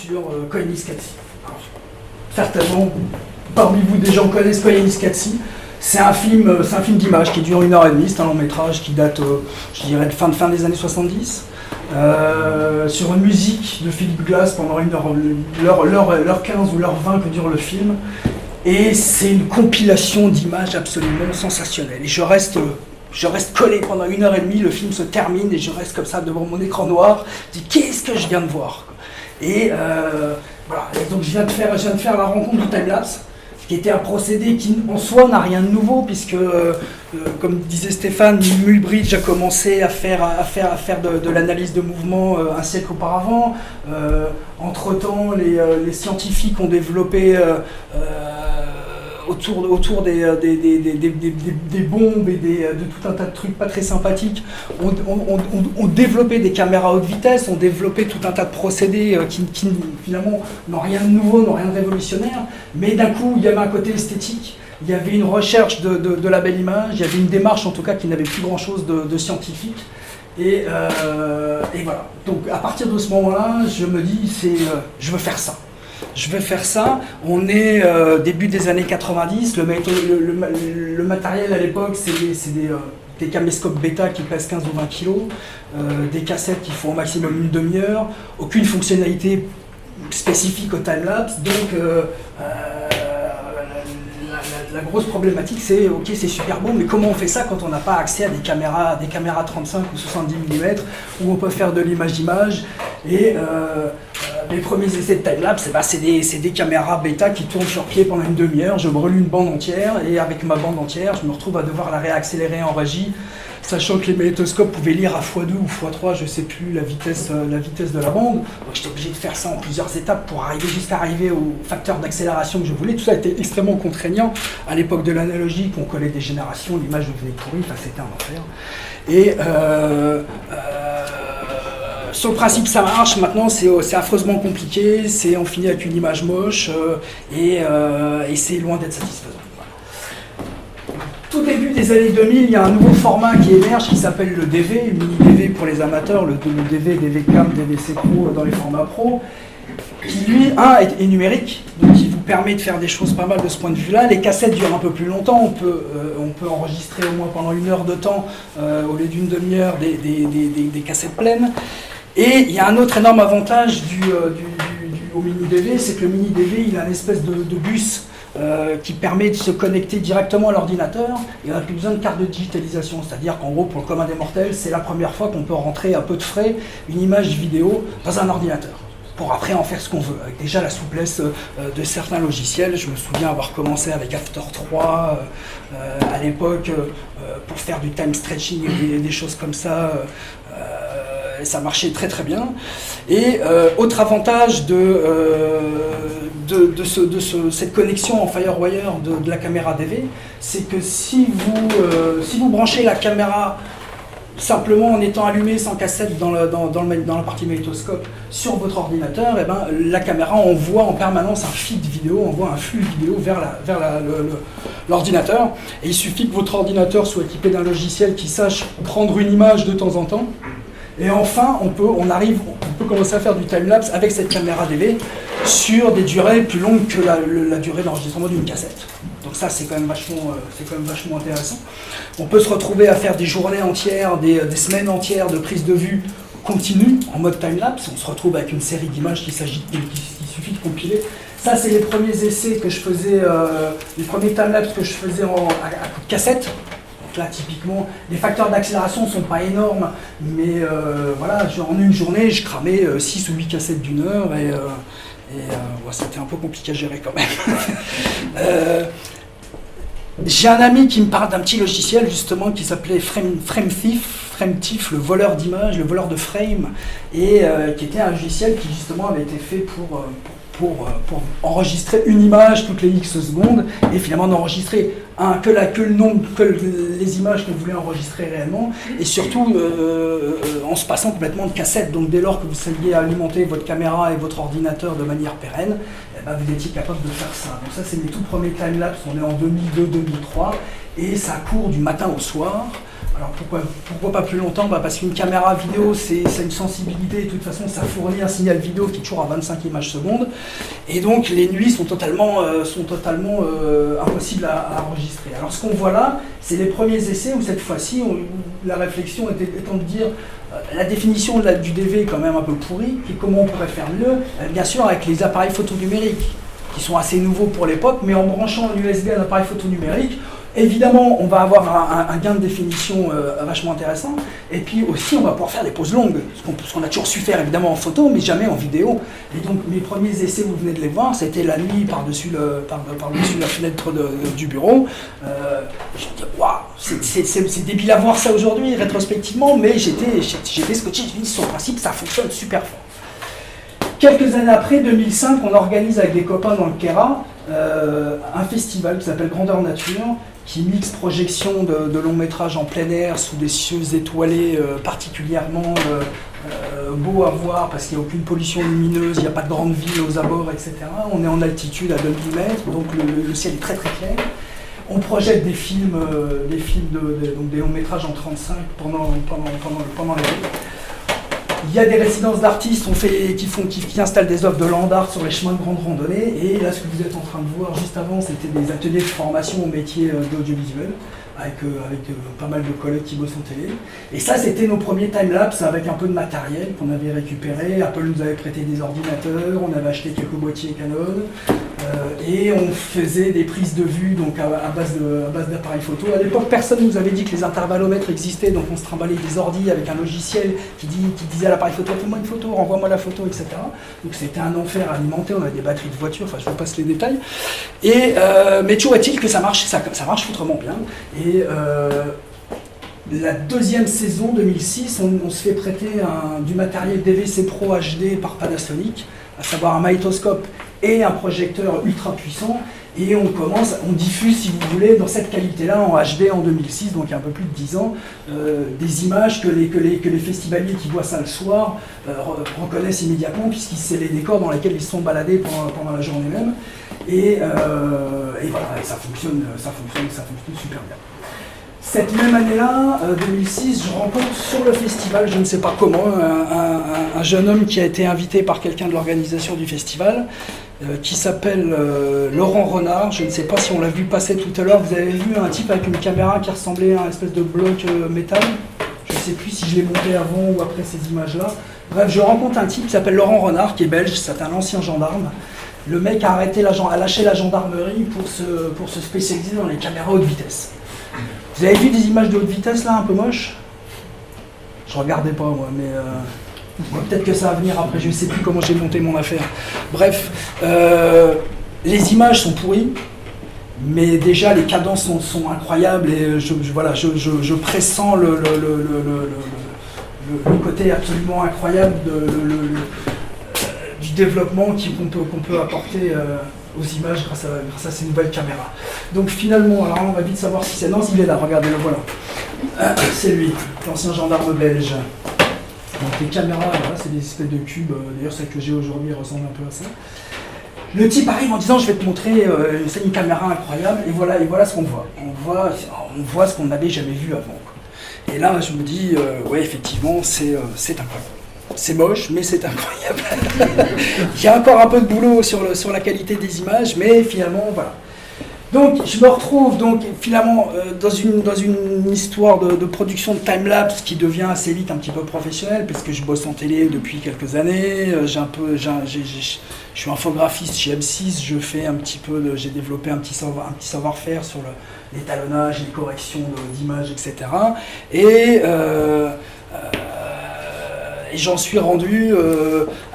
sur Koyaanisqatsi. Certainement, parmi vous, des gens connaissent Koyaanisqatsi. C'est un film d'image qui dure 1h30, c'est un long métrage qui date, je dirais, de fin des années 70. Sur une musique de Philip Glass pendant l'heure 15 ou l'heure 20 que dure le film. Et c'est une compilation d'images absolument sensationnelles. Et je reste collé pendant 1h30, le film se termine et je reste comme ça devant mon écran noir. Je dis, qu'est-ce que je viens de voir? Et voilà. Et donc je viens de faire la rencontre du timelapse, qui était un procédé qui en soi n'a rien de nouveau, puisque, comme disait Stéphane, Muybridge a commencé à faire de l'analyse de mouvement un siècle auparavant. Entre-temps, les scientifiques ont développé autour des bombes et de tout un tas de trucs pas très sympathiques, ont développé des caméras à haute vitesse, ont développé tout un tas de procédés qui finalement n'ont rien de nouveau, n'ont rien de révolutionnaire, mais d'un coup il y avait un côté esthétique, il y avait une recherche de la belle image, il y avait une démarche en tout cas qui n'avait plus grand chose de scientifique. Et voilà. Donc à partir de ce moment-là, je me dis, je veux faire ça. Je vais faire ça. On est début des années 90. Le matériel à l'époque, c'est des caméscopes bêta qui pèsent 15 ou 20 kg, des cassettes qui font au maximum une demi-heure, aucune fonctionnalité spécifique au timelapse. Donc la grosse problématique, c'est ok, c'est super beau, mais comment on fait ça quand on n'a pas accès à des caméras 35 ou 70 mm où on peut faire de l'image-image. Et les premiers essais de timelapse, c'est des caméras bêta qui tournent sur pied pendant une demi-heure. Je brûle une bande entière et avec ma bande entière, je me retrouve à devoir la réaccélérer en régie, sachant que les magnétoscopes pouvaient lire à x2 ou x3, je ne sais plus la vitesse de la bande. Donc j'étais obligé de faire ça en plusieurs étapes pour jusqu'à arriver au facteur d'accélération que je voulais. Tout ça était extrêmement contraignant. À l'époque de l'analogique, on collait des générations, l'image devenait pourrie, enfin, c'était un enfer. Et sur le principe, ça marche. Maintenant, c'est affreusement compliqué. On finit avec une image moche et c'est loin d'être satisfaisant. Tout début des années 2000, il y a un nouveau format qui émerge qui s'appelle le DV, le mini-DV pour les amateurs, le DV, DV-Cam, DVC Pro dans les formats pro, qui lui, est numérique, donc il vous permet de faire des choses pas mal de ce point de vue-là. Les cassettes durent un peu plus longtemps, on peut enregistrer au moins pendant 1 heure de temps, au lieu d'une demi-heure, des cassettes pleines. Et il y a un autre énorme avantage au mini-DV, c'est que le mini-DV, il a une espèce de bus qui permet de se connecter directement à l'ordinateur. Il n'y a plus besoin de carte de digitalisation, c'est-à-dire qu'en gros, pour le commun des mortels, c'est la première fois qu'on peut rentrer à peu de frais une image vidéo dans un ordinateur, pour après en faire ce qu'on veut, avec déjà la souplesse de certains logiciels. Je me souviens avoir commencé avec After 3 à l'époque pour faire du time stretching et des choses comme ça. Ça marchait très très bien. Et autre avantage de cette connexion en FireWire de la caméra DV, c'est que si vous branchez la caméra simplement en étant allumée sans cassette dans la partie magnétoscope sur votre ordinateur, et ben, la caméra envoie en permanence un feed vidéo, envoie un flux vidéo vers l'ordinateur. Et il suffit que votre ordinateur soit équipé d'un logiciel qui sache prendre une image de temps en temps. Et enfin, on peut commencer à faire du timelapse avec cette caméra DV sur des durées plus longues que la durée d'enregistrement d'une cassette. Donc ça, c'est quand même vachement intéressant. On peut se retrouver à faire des journées entières, des semaines entières de prise de vue continue en mode timelapse. On se retrouve avec une série d'images qu'il suffit de compiler. Ça, c'est les premiers essais que je faisais, les premiers timelapse que je faisais à coup de cassette. Là, typiquement, les facteurs d'accélération ne sont pas énormes, mais voilà, en une journée, je cramais 6 ou 8 cassettes d'1 heure et c'était un peu compliqué à gérer quand même. J'ai un ami qui me parle d'un petit logiciel justement qui s'appelait Frame Thief, le voleur d'images, le voleur de frame, et qui était un logiciel qui justement avait été fait pour enregistrer une image toutes les X secondes et finalement n'enregistrer que les images qu'on voulait enregistrer réellement, et surtout en se passant complètement de cassette. Donc dès lors que vous saviez alimenter votre caméra et votre ordinateur de manière pérenne, eh ben, vous étiez capable de faire ça. Donc ça, c'est mes tout premiers timelapse, on est en 2002-2003 et ça court du matin au soir. Alors pourquoi pas plus longtemps? Parce qu'une caméra vidéo, c'est une sensibilité, de toute façon ça fournit un signal vidéo qui est toujours à 25 images secondes, et donc les nuits sont totalement impossibles à enregistrer. Alors ce qu'on voit là, c'est les premiers essais où cette fois-ci, la réflexion étant de dire la définition du DV est quand même un peu pourrie, et comment on pourrait faire mieux? Bien sûr avec les appareils photo numériques, qui sont assez nouveaux pour l'époque, mais en branchant un USB à un appareil photo numérique, évidemment, on va avoir un gain de définition vachement intéressant, et puis aussi on va pouvoir faire des poses longues, ce qu'on a toujours su faire évidemment en photo, mais jamais en vidéo. Et donc mes premiers essais, vous venez de les voir, c'était la nuit par-dessus la fenêtre du bureau. Je me dis, waouh, c'est débile à voir ça aujourd'hui, rétrospectivement, mais j'étais scotché, je me dis, sur le principe, ça fonctionne super fort. Quelques années après, 2005, on organise avec des copains dans le Kera un festival qui s'appelle Grandeur Nature, qui mixe projection de longs métrages en plein air sous des cieux étoilés particulièrement beaux à voir parce qu'il n'y a aucune pollution lumineuse, il n'y a pas de grande ville aux abords, etc. On est en altitude à 2000 mètres, donc le ciel est très très clair. On projette des films, donc des longs métrages en 35 pendant l'été. Il y a des résidences d'artistes qui installent des œuvres de land art sur les chemins de grande randonnée. Et là, ce que vous êtes en train de voir juste avant, c'était des ateliers de formation au métier d'audiovisuel, avec pas mal de collègues qui bossent en télé. Et ça, c'était nos premiers timelapse avec un peu de matériel qu'on avait récupéré. Apple nous avait prêté des ordinateurs, on avait acheté quelques boîtiers Canon. Et on faisait des prises de vue donc à base d'appareils photo. À l'époque, personne ne nous avait dit que les intervallomètres existaient, donc on se trimballait des ordis avec un logiciel qui disait à l'appareil photo, fais-moi une photo, renvoie-moi la photo, etc. Donc c'était un enfer alimenté, on avait des batteries de voiture, enfin je vous passe les détails. Mais toujours est-il que ça marche foutrement bien. Et la deuxième saison, 2006, on se fait prêter du matériel DVC Pro HD par Panasonic, à savoir un magnétoscope et un projecteur ultra puissant, et on diffuse, si vous voulez, dans cette qualité-là, en HD en 2006, donc il y a un peu plus de 10 ans, des images que les festivaliers qui voient ça le soir reconnaissent immédiatement, puisque c'est les décors dans lesquels ils se sont baladés pendant la journée même, et voilà, et ça fonctionne super bien. Cette même année-là, 2006, je rencontre sur le festival, je ne sais pas comment, un jeune homme qui a été invité par quelqu'un de l'organisation du festival, qui s'appelle Laurent Renard. Je ne sais pas si on l'a vu passer tout à l'heure. Vous avez vu un type avec une caméra qui ressemblait à un espèce de bloc métal. Je ne sais plus si je l'ai monté avant ou après ces images-là. Bref, je rencontre un type qui s'appelle Laurent Renard, qui est belge, c'est un ancien gendarme. Le mec a lâché la gendarmerie pour se spécialiser dans les caméras haute vitesse. Vous avez vu des images de haute vitesse là, un peu moches? Je regardais pas moi, mais peut-être que ça va venir après, je ne sais plus comment j'ai monté mon affaire. Bref, les images sont pourries, mais déjà les cadences sont incroyables et je pressens le côté absolument incroyable du développement qu'on peut apporter aux images grâce à ces nouvelles caméras. Donc finalement, alors on va vite savoir si c'est... Non, il est là, regardez, le voilà. C'est lui, l'ancien gendarme belge. Donc les caméras, voilà, c'est des espèces de cubes, d'ailleurs celle que j'ai aujourd'hui ressemble un peu à ça. Le type arrive en disant, je vais te montrer, c'est une caméra incroyable, et voilà ce qu'on voit. On voit ce qu'on n'avait jamais vu avant, quoi. Et là, je me dis, ouais, effectivement, c'est incroyable. C'est moche, mais c'est incroyable. Il y a encore un peu de boulot sur la qualité des images, mais finalement, voilà. Donc, je me retrouve finalement dans une histoire de production de time-lapse qui devient assez vite un petit peu professionnelle, parce que je bosse en télé depuis quelques années. Je suis infographiste chez M6. J'ai développé un petit savoir-faire sur l'étalonnage, les corrections d'images, etc. Et j'en suis rendu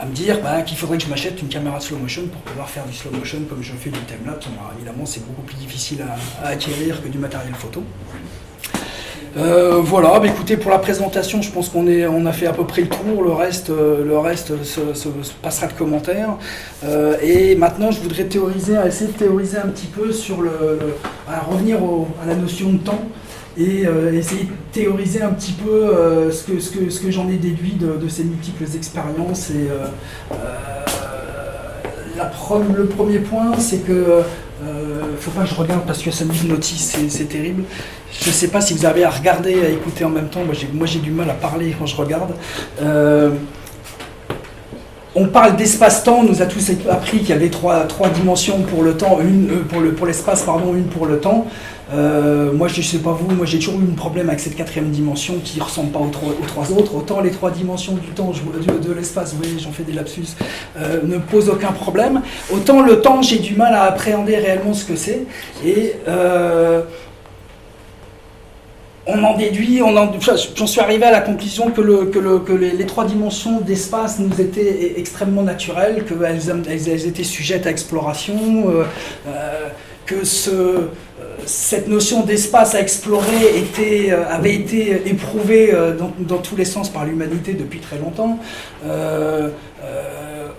à me dire qu'il faudrait que je m'achète une caméra de slow motion pour pouvoir faire du slow motion comme je fais du timelapse. Évidemment, c'est beaucoup plus difficile à acquérir que du matériel photo. Voilà, écoutez, pour la présentation, je pense qu'on a fait à peu près le tour. Le reste se passera de commentaires. Et maintenant, je voudrais essayer de théoriser un petit peu sur revenir à la notion de temps. Et essayer de théoriser un petit peu ce que j'en ai déduit de ces multiples expériences. Et le premier point, c'est que Faut pas que je regarde parce que ça me hypnotise, c'est terrible. Je sais pas si vous avez à regarder, à écouter en même temps. Moi j'ai du mal à parler quand je regarde. On parle d'espace-temps, on nous a tous appris qu'il y avait trois dimensions pour le temps, pour l'espace, pardon, une pour le temps. Moi je sais pas vous, moi j'ai toujours eu un problème avec cette quatrième dimension qui ne ressemble pas aux trois autres. Autant les trois dimensions du temps, de l'espace, vous voyez, j'en fais des lapsus, ne posent aucun problème. Autant le temps, j'ai du mal à appréhender réellement ce que c'est. Et on en déduit, j'en suis arrivé à la conclusion que les trois dimensions d'espace nous étaient extrêmement naturelles, qu'elles étaient sujettes à exploration, que cette notion d'espace à explorer avait été éprouvée dans tous les sens par l'humanité depuis très longtemps.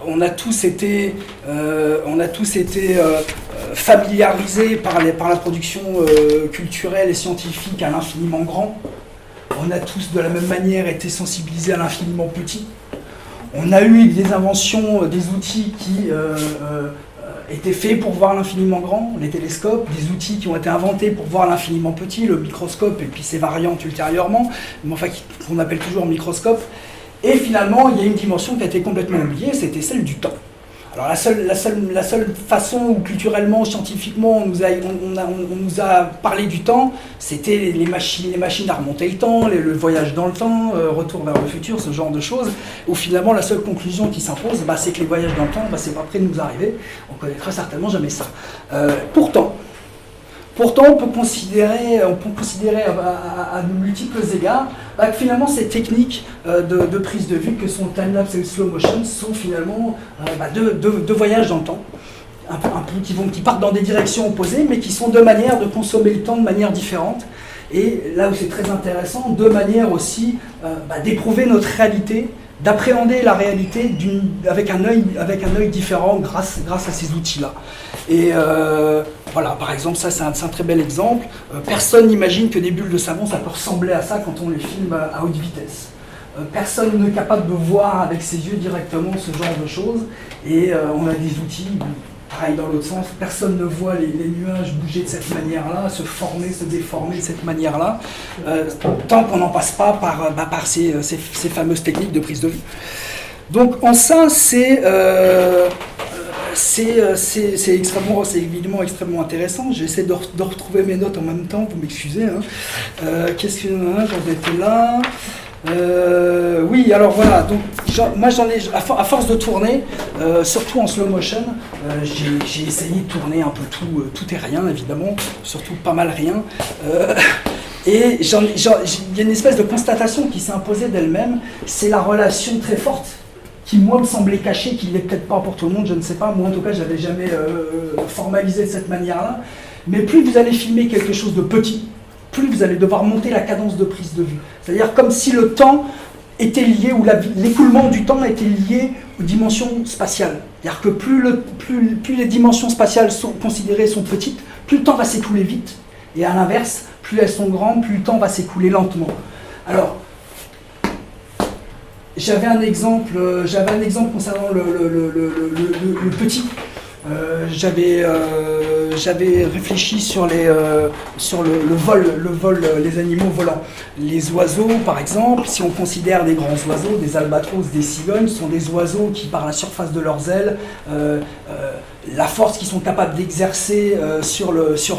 On a tous été familiarisés par la production culturelle et scientifique à l'infiniment grand. On a tous de la même manière été sensibilisés à l'infiniment petit. On a eu des inventions, des outils qui étaient faits pour voir l'infiniment grand, les télescopes, des outils qui ont été inventés pour voir l'infiniment petit, le microscope et puis ses variantes ultérieurement, mais enfin qu'on appelle toujours microscope. Et finalement, il y a une dimension qui a été complètement oubliée, c'était celle du temps. Alors la seule façon où culturellement, scientifiquement, on nous a parlé du temps, c'était les machines à remonter le temps, le voyage dans le temps, retour vers le futur, ce genre de choses, où finalement la seule conclusion qui s'impose, c'est que les voyages dans le temps, c'est pas près de nous arriver, on connaîtra certainement jamais ça. Pourtant, on peut considérer à de multiples égards que finalement ces techniques de prise de vue que sont le time-lapse et le slow motion sont finalement deux voyages dans le temps, qui partent dans des directions opposées, mais qui sont deux manières de consommer le temps de manière différente. Et là où c'est très intéressant, deux manières aussi d'éprouver notre réalité, d'appréhender la réalité avec un œil différent grâce à ces outils-là. Et voilà, par exemple, ça c'est un très bel exemple. Personne n'imagine que des bulles de savon, ça peut ressembler à ça quand on les filme à haute vitesse. Personne n'est capable de voir avec ses yeux directement ce genre de choses. Et on a des outils, pareil dans l'autre sens, personne ne voit les nuages bouger de cette manière-là, se former, se déformer de cette manière-là, tant qu'on n'en passe pas par ces fameuses techniques de prise de vue. Donc en ça, c'est évidemment extrêmement intéressant. J'essaie de retrouver mes notes en même temps, vous m'excusez. Qu'est-ce que j'en étais là oui, alors voilà, donc moi j'en ai, à force de tourner, surtout en slow motion, j'ai essayé de tourner un peu tout et rien évidemment, surtout pas mal rien. Et il y a une espèce de constatation qui s'est imposée d'elle-même, c'est la relation très forte qui moi me semblait cachée, qui ne l'est peut-être pas pour tout le monde, je ne sais pas, moi en tout cas je l'avais jamais formalisé de cette manière-là, mais plus vous allez filmer quelque chose de petit, plus vous allez devoir monter la cadence de prise de vue. C'est-à-dire comme si le temps était lié, ou l'écoulement du temps était lié aux dimensions spatiales. C'est-à-dire que plus les dimensions spatiales considérées sont petites, plus le temps va s'écouler vite. Et à l'inverse, plus elles sont grandes, plus le temps va s'écouler lentement. Alors, j'avais un exemple concernant le petit. J'avais réfléchi sur le vol, les animaux volants. Les oiseaux, par exemple, si on considère des grands oiseaux, des albatros, des cigognes, sont des oiseaux qui, par la surface de leurs ailes, la force qu'ils sont capables d'exercer sur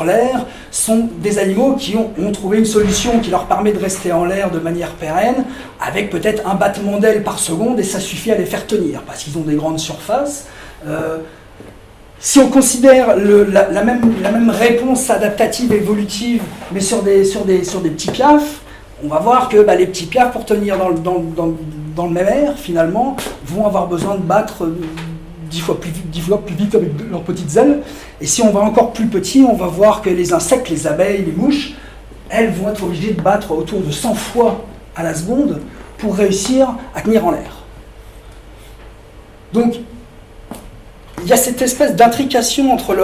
l'air, sont des animaux qui ont trouvé une solution qui leur permet de rester en l'air de manière pérenne, avec peut-être un battement d'ailes par seconde, et ça suffit à les faire tenir, parce qu'ils ont des grandes surfaces. Si on considère la même réponse adaptative, évolutive, mais sur des petits piafs, on va voir que les petits piafs, pour tenir dans le même air, finalement, vont avoir besoin de battre 10 fois plus vite avec leurs petites ailes. Et si on va encore plus petit, on va voir que les insectes, les abeilles, les mouches, elles vont être obligées de battre autour de 100 fois à la seconde pour réussir à tenir en l'air. Donc, il y a cette espèce d'intrication entre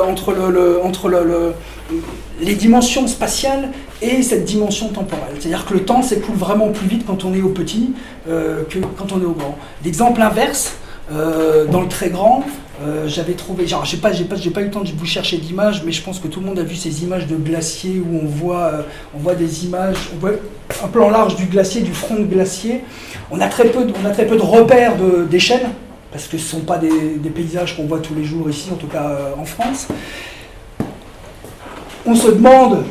les dimensions spatiales et cette dimension temporelle. C'est-à-dire que le temps s'écoule vraiment plus vite quand on est au petit que quand on est au grand. L'exemple inverse, dans le très grand, j'avais trouvé, genre j'ai pas eu le temps de vous chercher d'images, mais je pense que tout le monde a vu ces images de glacier où on voit des images, on voit un plan large du glacier, du front de glacier. On a très peu de repères d'échelle, parce que ce ne sont pas des paysages qu'on voit tous les jours ici, en tout cas en France. On se demande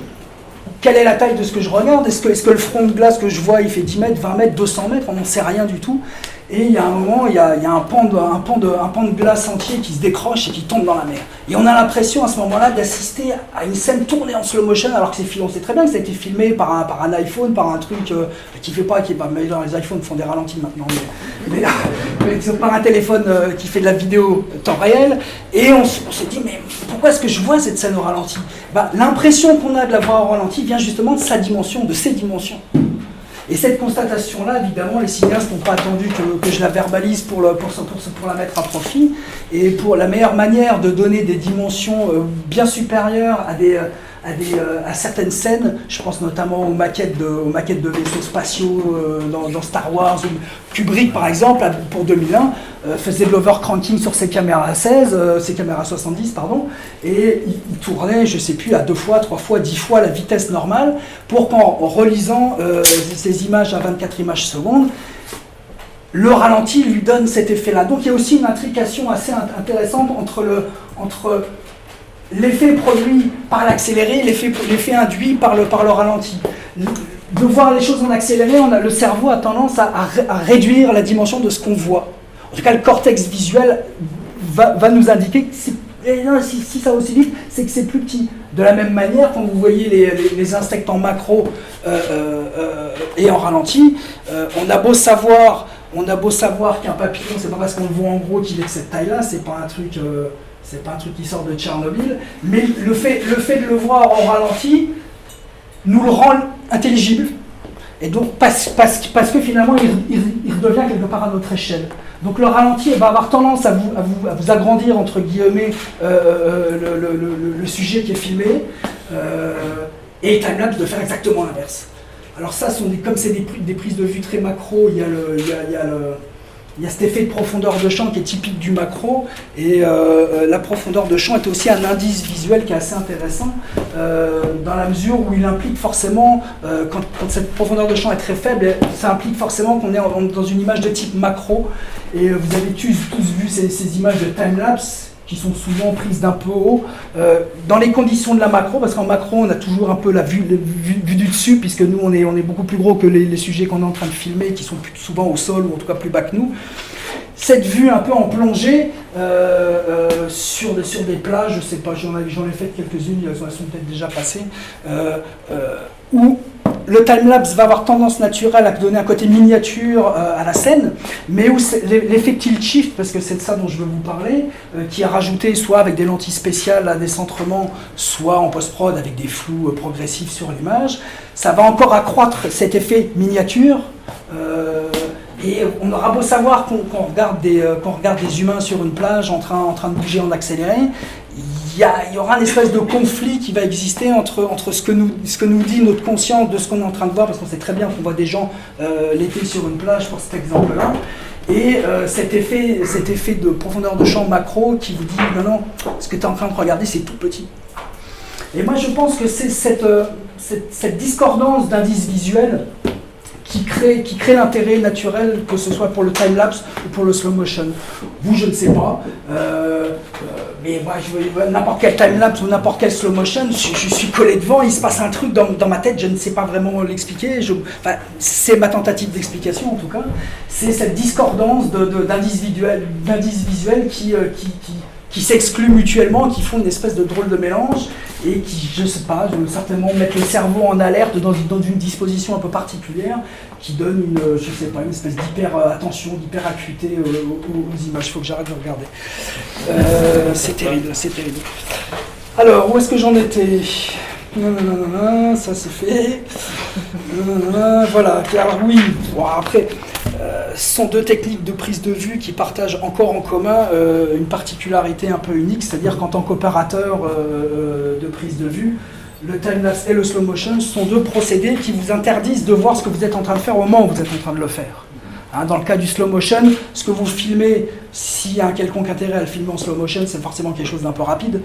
quelle est la taille de ce que je regarde. Est-ce que le front de glace que je vois, il fait 10 mètres, 20 mètres, 200 mètres? On n'en sait rien du tout. Et il y a un moment, il y a un pan de glace entier qui se décroche et qui tombe dans la mer. Et on a l'impression à ce moment-là d'assister à une scène tournée en slow motion, alors que c'est filmé. On sait très bien que ça a été filmé par un iPhone, par un truc qui fait pas, mais les iPhones font des ralentis maintenant, mais par un téléphone qui fait de la vidéo temps réel. Et on se dit, mais pourquoi est-ce que je vois cette scène au ralenti? L'impression qu'on a de la voir au ralenti vient justement de sa dimension, de ses dimensions. Et cette constatation-là, évidemment, les cinéastes n'ont pas attendu que je la verbalise pour la mettre à profit. Et pour la meilleure manière de donner des dimensions bien supérieures à certaines scènes, je pense notamment aux maquettes de vaisseaux spatiaux dans Star Wars, ou Kubrick par exemple, pour 2001, faisait de l'overcranking sur ses caméras 70, pardon, et il tournait, je ne sais plus, à 2 fois, 3 fois, 10 fois la vitesse normale, pour qu'en relisant ces images à 24 images secondes, le ralenti lui donne cet effet-là. Donc il y a aussi une intrication assez intéressante entre l'effet produit par l'accéléré, l'effet induit par le ralenti. De voir les choses en accéléré, le cerveau a tendance à réduire la dimension de ce qu'on voit. En tout cas, le cortex visuel va nous indiquer que si ça va aussi vite, c'est que c'est plus petit. De la même manière, quand vous voyez les insectes en macro et en ralenti, on a beau savoir qu'un papillon, c'est pas parce qu'on le voit en gros qu'il est de cette taille-là, c'est pas un truc qui sort de Tchernobyl, mais le fait de le voir en ralenti nous le rend intelligible, et donc parce que finalement il redevient quelque part à notre échelle. Donc le ralenti va avoir tendance à vous agrandir, entre guillemets, le sujet qui est filmé, et timelapse de faire exactement l'inverse. Alors ça, comme c'est des prises de vue très macro, il y a cet effet de profondeur de champ qui est typique du macro, et la profondeur de champ est aussi un indice visuel qui est assez intéressant, dans la mesure où il implique forcément, quand cette profondeur de champ est très faible, ça implique forcément qu'on est dans une image de type macro, et vous avez tous vu ces images de timelapse qui sont souvent prises d'un peu haut, dans les conditions de la macro, parce qu'en macro on a toujours un peu la vue du dessus, puisque nous on est beaucoup plus gros que les sujets qu'on est en train de filmer, qui sont plus souvent au sol, ou en tout cas plus bas que nous. Cette vue un peu en plongée, sur des plages, je sais pas, j'en ai fait quelques-unes, elles sont peut-être déjà passées, où le timelapse va avoir tendance naturelle à donner un côté miniature à la scène, mais où l'effet tilt shift, parce que c'est de ça dont je veux vous parler, qui est rajouté soit avec des lentilles spéciales à décentrement, soit en post-prod avec des flous progressifs sur l'image, ça va encore accroître cet effet miniature. Et on aura beau savoir qu'on regarde des humains sur une plage en train de bouger en accéléré, il y aura une espèce de conflit qui va exister entre ce que nous dit notre conscience de ce qu'on est en train de voir, parce qu'on sait très bien qu'on voit des gens l'été sur une plage, pour cet exemple-là, et cet effet de profondeur de champ macro qui vous dit non, ce que tu es en train de regarder, c'est tout petit. Et moi, je pense que c'est cette discordance d'indices visuels qui crée l'intérêt naturel, que ce soit pour le timelapse ou pour le slow motion. Vous, je ne sais pas, mais moi, n'importe quel timelapse ou n'importe quel slow motion, je suis collé devant, il se passe un truc dans ma tête, je ne sais pas vraiment l'expliquer, c'est ma tentative d'explication en tout cas, c'est cette discordance d'indices visuels qui s'excluent mutuellement, qui font une espèce de drôle de mélange, et qui, je sais pas, certainement mettre le cerveau en alerte dans une disposition un peu particulière, qui donne une espèce d'hyper-attention, d'hyper-acuité aux images. Il faut que j'arrête de regarder. C'est terrible. Alors, où est-ce que j'en étais ? Ça c'est fait. Voilà, alors oui, bon, après, ce sont deux techniques de prise de vue qui partagent encore en commun une particularité un peu unique, c'est-à-dire qu'en tant qu'opérateur de prise de vue, le timelapse et le slow motion sont deux procédés qui vous interdisent de voir ce que vous êtes en train de faire au moment où vous êtes en train de le faire. Hein, dans le cas du slow motion, ce que vous filmez, s'il y a un quelconque intérêt à le filmer en slow motion, c'est forcément quelque chose d'un peu rapide.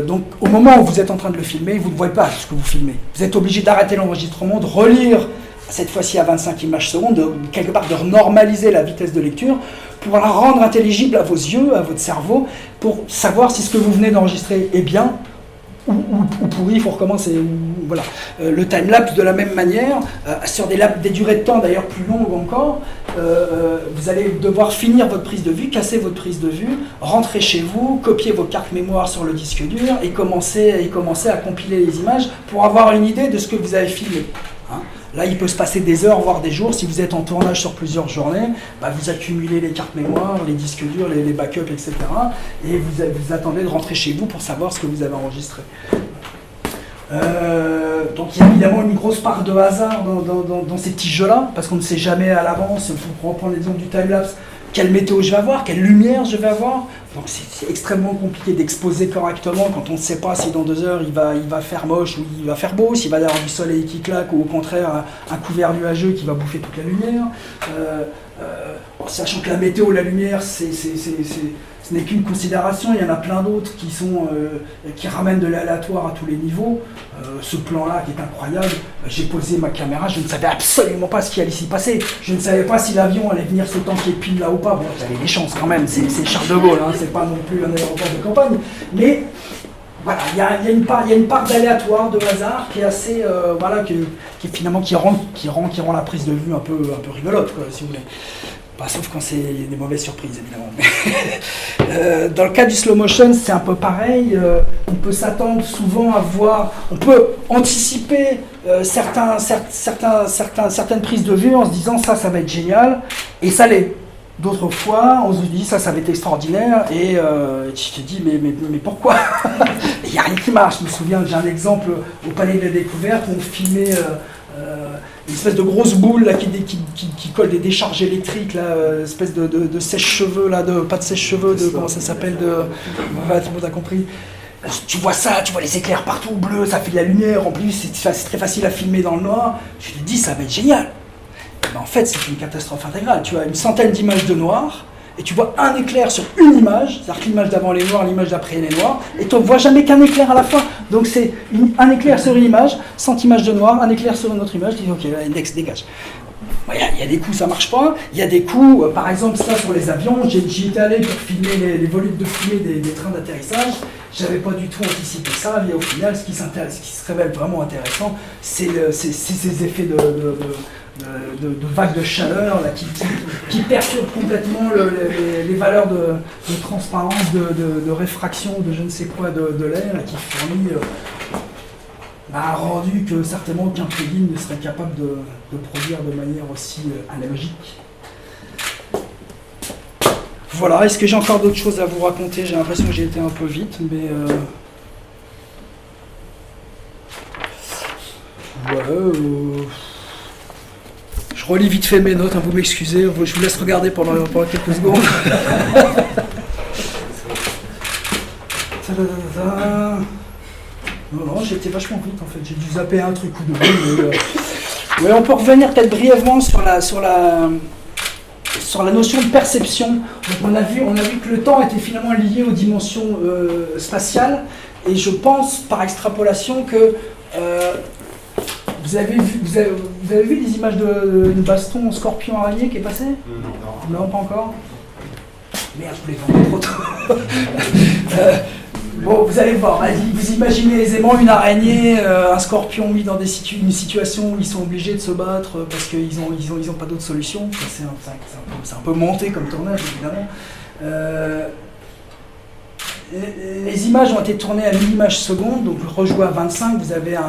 Donc au moment où vous êtes en train de le filmer, vous ne voyez pas ce que vous filmez. Vous êtes obligé d'arrêter l'enregistrement, de relire, cette fois-ci à 25 images secondes, quelque part de normaliser la vitesse de lecture pour la rendre intelligible à vos yeux, à votre cerveau, pour savoir si ce que vous venez d'enregistrer est bien ou pourri, il faut recommencer. Voilà. Le time-lapse, de la même manière, sur des durées de temps d'ailleurs plus longues encore, vous allez devoir finir votre prise de vue, casser votre prise de vue, rentrer chez vous, copier vos cartes mémoire sur le disque dur et commencer à compiler les images pour avoir une idée de ce que vous avez filmé. Hein. Là, il peut se passer des heures, voire des jours. Si vous êtes en tournage sur plusieurs journées, vous accumulez les cartes mémoire, les disques durs, les backups, etc. Et vous attendez de rentrer chez vous pour savoir ce que vous avez enregistré. Donc il y a évidemment une grosse part de hasard dans ces petits jeux-là, parce qu'on ne sait jamais à l'avance, pour reprendre l'exemple du time-lapse, quelle météo je vais avoir, quelle lumière je vais avoir. Donc c'est extrêmement compliqué d'exposer correctement quand on ne sait pas si dans 2 heures il va faire moche ou il va faire beau, s'il va y avoir du soleil qui claque ou au contraire un couvert nuageux qui va bouffer toute la lumière. Sachant que la météo, la lumière, ce n'est qu'une considération, il y en a plein d'autres qui ramènent de l'aléatoire à tous les niveaux. Ce plan-là qui est incroyable, j'ai posé ma caméra, je ne savais absolument pas ce qui allait s'y passer. Je ne savais pas si l'avion allait venir se tanker pile là ou pas. Bon, j'avais des chances quand même, c'est Charles de Gaulle, hein, c'est pas non plus un aéroport de campagne. Mais voilà, il y a une part d'aléatoire, de hasard qui est assez, qui finalement qui rend la prise de vue un peu rigolote, quoi, si vous voulez. Sauf quand c'est des mauvaises surprises, évidemment. Dans le cas du slow motion, c'est un peu pareil. On peut s'attendre souvent à voir, on peut anticiper certaines prises de vue en se disant ça va être génial, et ça l'est. D'autres fois, on se dit ça va être extraordinaire, et tu te dis mais pourquoi? Il n'y a rien qui marche. Je me souviens, j'ai un exemple au Palais de la Découverte où on filmait une espèce de grosse boule là, qui colle des décharges électriques, là, espèce de sèche-cheveux, là, pas de sèche-cheveux, comment ça s'appelle, tu as compris. Tu vois ça, tu vois les éclairs partout, bleu, ça fait de la lumière, en plus c'est très facile à filmer dans le noir. Tu te dis ça va être génial. Mais en fait c'est une catastrophe intégrale. Tu as une centaine d'images de noir, et tu vois un éclair sur une image, c'est-à-dire que l'image d'avant elle est noire, l'image d'après elle est noire, et tu ne vois jamais qu'un éclair à la fin. Donc c'est un éclair sur une image, 100 images de noir, un éclair sur une autre image, tu dis ok, l'index dégage. Il y a des coups ça marche pas, il y a des coups, par exemple ça sur les avions, j'y étais allé pour filmer les volumes de fumée des trains d'atterrissage, j'avais pas du tout anticipé ça, mais au final ce qui se révèle vraiment intéressant, c'est ces effets de vagues de chaleur là, qui perturbent complètement les valeurs de transparence, de réfraction, de je ne sais quoi de l'air, et qui fournit un rendu que certainement aucun plugin ne serait capable de produire de manière aussi analogique. Voilà, est-ce que j'ai encore d'autres choses à vous raconter? J'ai l'impression que j'ai été un peu vite, mais... Je relis vite fait mes notes, hein, vous m'excusez, je vous laisse regarder pendant quelques secondes. Non, j'ai été vachement vite en fait, j'ai dû zapper un truc ou deux. Mais, on peut revenir peut-être brièvement sur la notion de perception. Donc on a vu que le temps était finalement lié aux dimensions spatiales, et je pense par extrapolation que vous avez vu des images d'une baston scorpion araignée qui est passée? Non, pas encore. Merde, je voulais vendre trop tôt. Bon, vous allez voir, vous imaginez aisément une araignée, un scorpion mis dans une situation où ils sont obligés de se battre parce qu'ils ont pas d'autre solution. C'est un peu monté comme tournage, évidemment. Les images ont été tournées à 1000 images secondes, donc rejoué à 25, vous avez un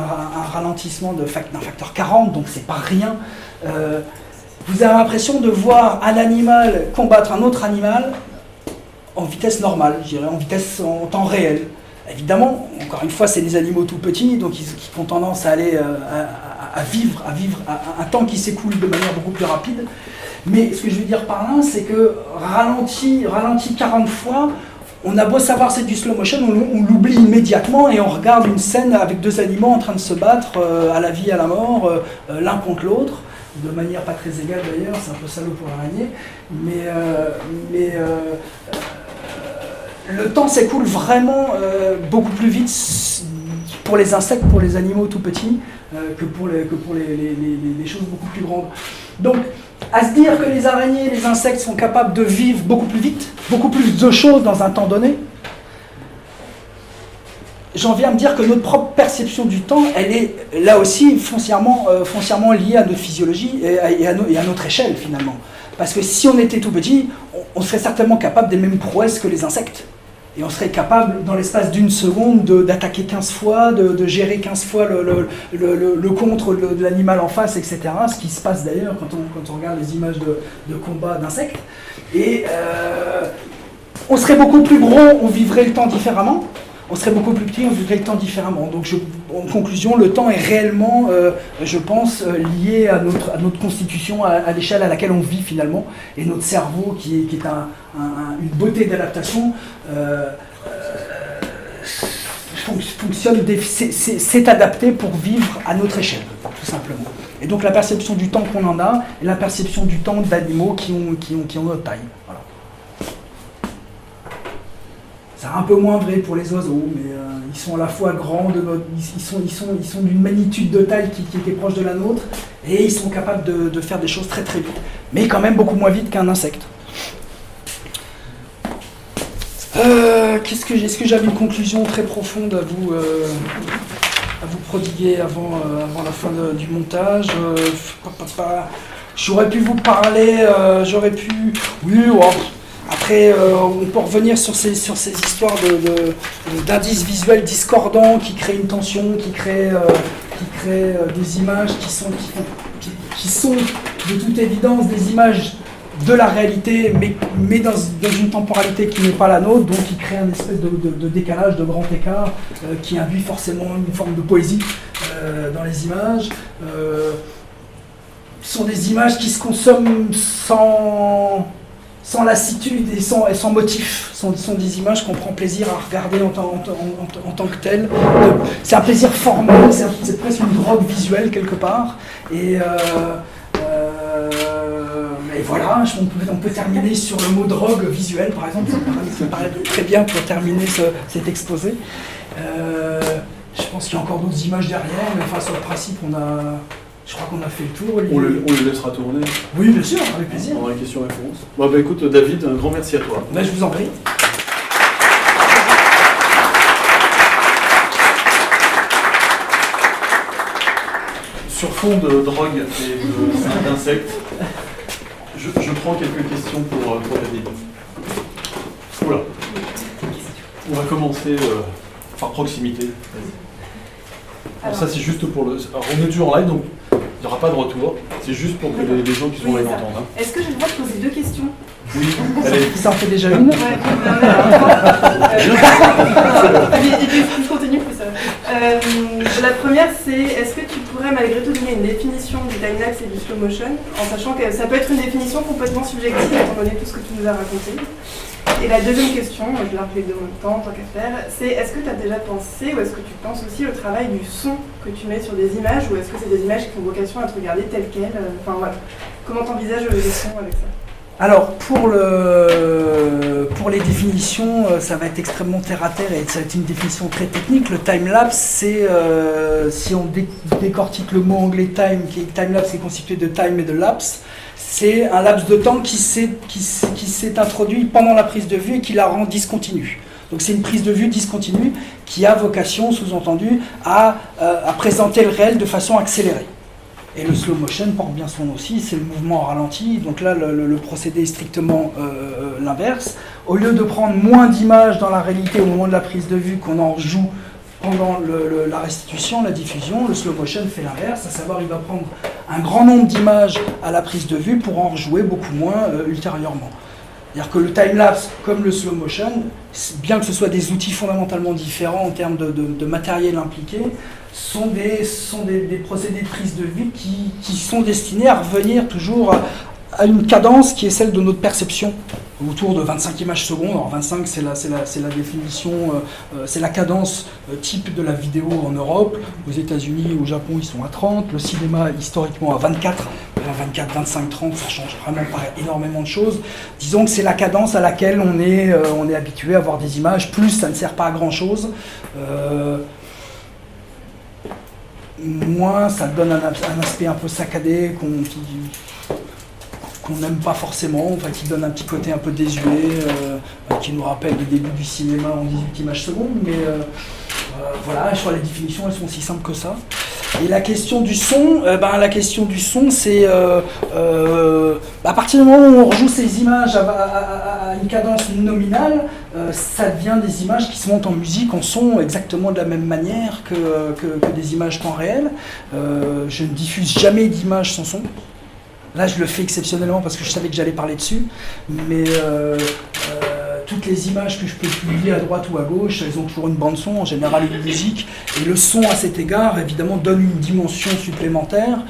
ralentissement d'un facteur 40, donc c'est pas rien. Vous avez l'impression de voir un animal combattre un autre animal en vitesse normale, je dirais, en temps réel. Évidemment, encore une fois, c'est des animaux tout petits, donc ils ont tendance à aller à vivre un temps qui s'écoule de manière beaucoup plus rapide. Mais ce que je veux dire par là, c'est que ralenti 40 fois, on a beau savoir c'est du slow motion, on l'oublie immédiatement et on regarde une scène avec deux animaux en train de se battre à la vie et à la mort, l'un contre l'autre. de manière pas très égale d'ailleurs, c'est un peu salaud pour l'araignée, le temps s'écoule vraiment beaucoup plus vite pour les insectes, pour les animaux tout petits, que pour les choses beaucoup plus grandes. Donc, à se dire que les araignées et les insectes sont capables de vivre beaucoup plus vite, beaucoup plus de choses dans un temps donné, j'en viens à me dire que notre propre perception du temps, elle est là aussi foncièrement liée à notre physiologie et à notre échelle finalement. Parce que si on était tout petit, on serait certainement capable des mêmes prouesses que les insectes. Et on serait capable, dans l'espace d'une seconde, d'attaquer 15 fois, de gérer 15 fois le contre de l'animal en face, etc. Ce qui se passe d'ailleurs quand on regarde les images de combat d'insectes. Et on serait beaucoup plus gros, on vivrait le temps différemment. On serait beaucoup plus petit, on vivrait le temps différemment. Donc, en conclusion, le temps est réellement, je pense, lié à notre constitution, à l'échelle à laquelle on vit finalement. Et notre cerveau, qui est une beauté d'adaptation, s'est adapté pour vivre à notre échelle, tout simplement. Et donc, la perception du temps qu'on en a, et la perception du temps d'animaux qui ont notre taille. Voilà. C'est un peu moins vrai pour les oiseaux, mais ils sont à la fois grands, ils sont d'une magnitude de taille qui était proche de la nôtre, et ils sont capables de faire des choses très très vite, mais quand même beaucoup moins vite qu'un insecte. Est-ce que j'avais une conclusion très profonde à vous prodiguer avant la fin du montage? J'aurais pu vous parler, oui, oh. Après, on peut revenir sur ces histoires d'indices visuels discordants qui créent une tension, qui créent des images qui sont de toute évidence des images de la réalité, mais dans une temporalité qui n'est pas la nôtre, donc qui crée un espèce de décalage, de grand écart, qui induit forcément une forme de poésie dans les images. Ce sont des images qui se consomment sans lassitude et sans motif. Ce sont des images qu'on prend plaisir à regarder en tant que telles. C'est un plaisir formel, c'est presque une drogue visuelle quelque part. Et voilà, on peut terminer sur le mot drogue visuelle, par exemple. Ça me paraît très bien pour terminer cet exposé. Je pense qu'il y a encore d'autres images derrière, mais enfin, sur le principe, je crois qu'on a fait le tour. On le laissera tourner. Oui, bien sûr, avec plaisir. On aura une question-réponse. Bon, écoute, David, un grand merci à toi. Je vous en prie. Sur fond de drogue et d'insectes, je prends quelques questions pour David. Oula. On va commencer par proximité. Alors ça, c'est juste pour le... Alors, on est toujours en live, donc il n'y aura pas de retour. C'est juste pour que les gens qui sont là l'entendent. Hein. Est-ce que j'ai le droit de poser deux questions? Oui, allez. Ça en fait déjà une. Ouais, et puis je continue plus ça. La première, c'est est-ce que tu pourrais malgré tout donner une définition du timelapse et du slow motion, en sachant que ça peut être une définition complètement subjective étant donné tout ce que tu nous as raconté. Et la deuxième question, je la refais de en même temps, tant qu'à faire, c'est est-ce que tu as déjà pensé ou est-ce que tu penses aussi au travail du son que tu mets sur des images ou est-ce que c'est des images qui ont vocation à te regarder telles quelles? Enfin voilà, comment t'envisages le son avec ça? Alors, pour les définitions, ça va être extrêmement terre-à-terre et ça va être une définition très technique. Le time-lapse, c'est, si on décortique le mot anglais time-lapse qui est constitué de time et de lapse, c'est un laps de temps qui s'est introduit pendant la prise de vue et qui la rend discontinue. Donc c'est une prise de vue discontinue qui a vocation, sous-entendu, à présenter le réel de façon accélérée. Et le slow motion porte bien son nom aussi, c'est le mouvement ralenti. Donc là, le procédé est strictement l'inverse. Au lieu de prendre moins d'images dans la réalité au moment de la prise de vue qu'on en joue pendant la restitution, la diffusion, le slow motion fait l'inverse, à savoir il va prendre un grand nombre d'images à la prise de vue pour en rejouer beaucoup moins ultérieurement. C'est-à-dire que le time-lapse, comme le slow motion, bien que ce soit des outils fondamentalement différents en termes de matériel impliqué, sont des procédés de prise de vue qui sont destinés à revenir toujours à une cadence qui est celle de notre perception, autour de 25 images secondes. Alors 25, c'est la définition, c'est la cadence type de la vidéo en Europe. Aux États-Unis, au Japon, ils sont à 30. Le cinéma, historiquement, à 24. 24, 25, 30, ça change vraiment pas énormément de choses. Disons que c'est la cadence à laquelle on est habitué à voir des images. Plus, ça ne sert pas à grand-chose. Moins, ça donne un aspect un peu saccadé qu'on n'aime pas forcément, enfin, qui donne un petit côté un peu désuet, qui nous rappelle les débuts du cinéma en 18 images secondes, mais voilà, sur les définitions, elles sont aussi simples que ça. Et la question du son, c'est à partir du moment où on rejoue ces images à une cadence nominale, ça devient des images qui se montent en musique, en son, exactement de la même manière que des images temps réel. Je ne diffuse jamais d'images sans son. Là, je le fais exceptionnellement parce que je savais que j'allais parler dessus, mais toutes les images que je peux publier à droite ou à gauche, elles ont toujours une bande-son, en général une musique, et le son, à cet égard, évidemment, donne une dimension supplémentaire.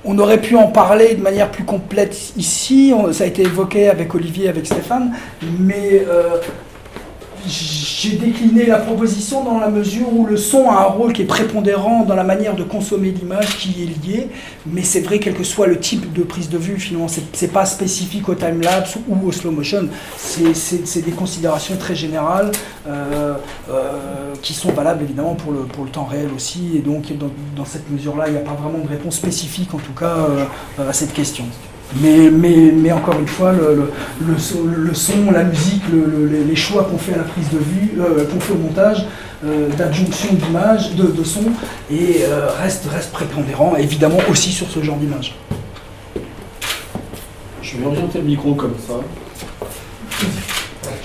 On aurait pu en parler de manière plus complète ici, ça a été évoqué avec Olivier, avec Stéphane, mais j'ai décliné la proposition dans la mesure où le son a un rôle qui est prépondérant dans la manière de consommer l'image qui y est liée, mais c'est vrai quel que soit le type de prise de vue, finalement, c'est pas spécifique au time-lapse ou au slow-motion, c'est des considérations très générales qui sont valables évidemment pour le temps réel aussi, et donc dans cette mesure-là, il n'y a pas vraiment de réponse spécifique en tout cas à cette question. Mais encore une fois, le son, la musique, les choix qu'on fait à la prise de vue, qu'on fait au montage, d'adjonction d'images, de son, et reste prépondérant, évidemment aussi sur ce genre d'image. Je vais orienter le micro comme ça.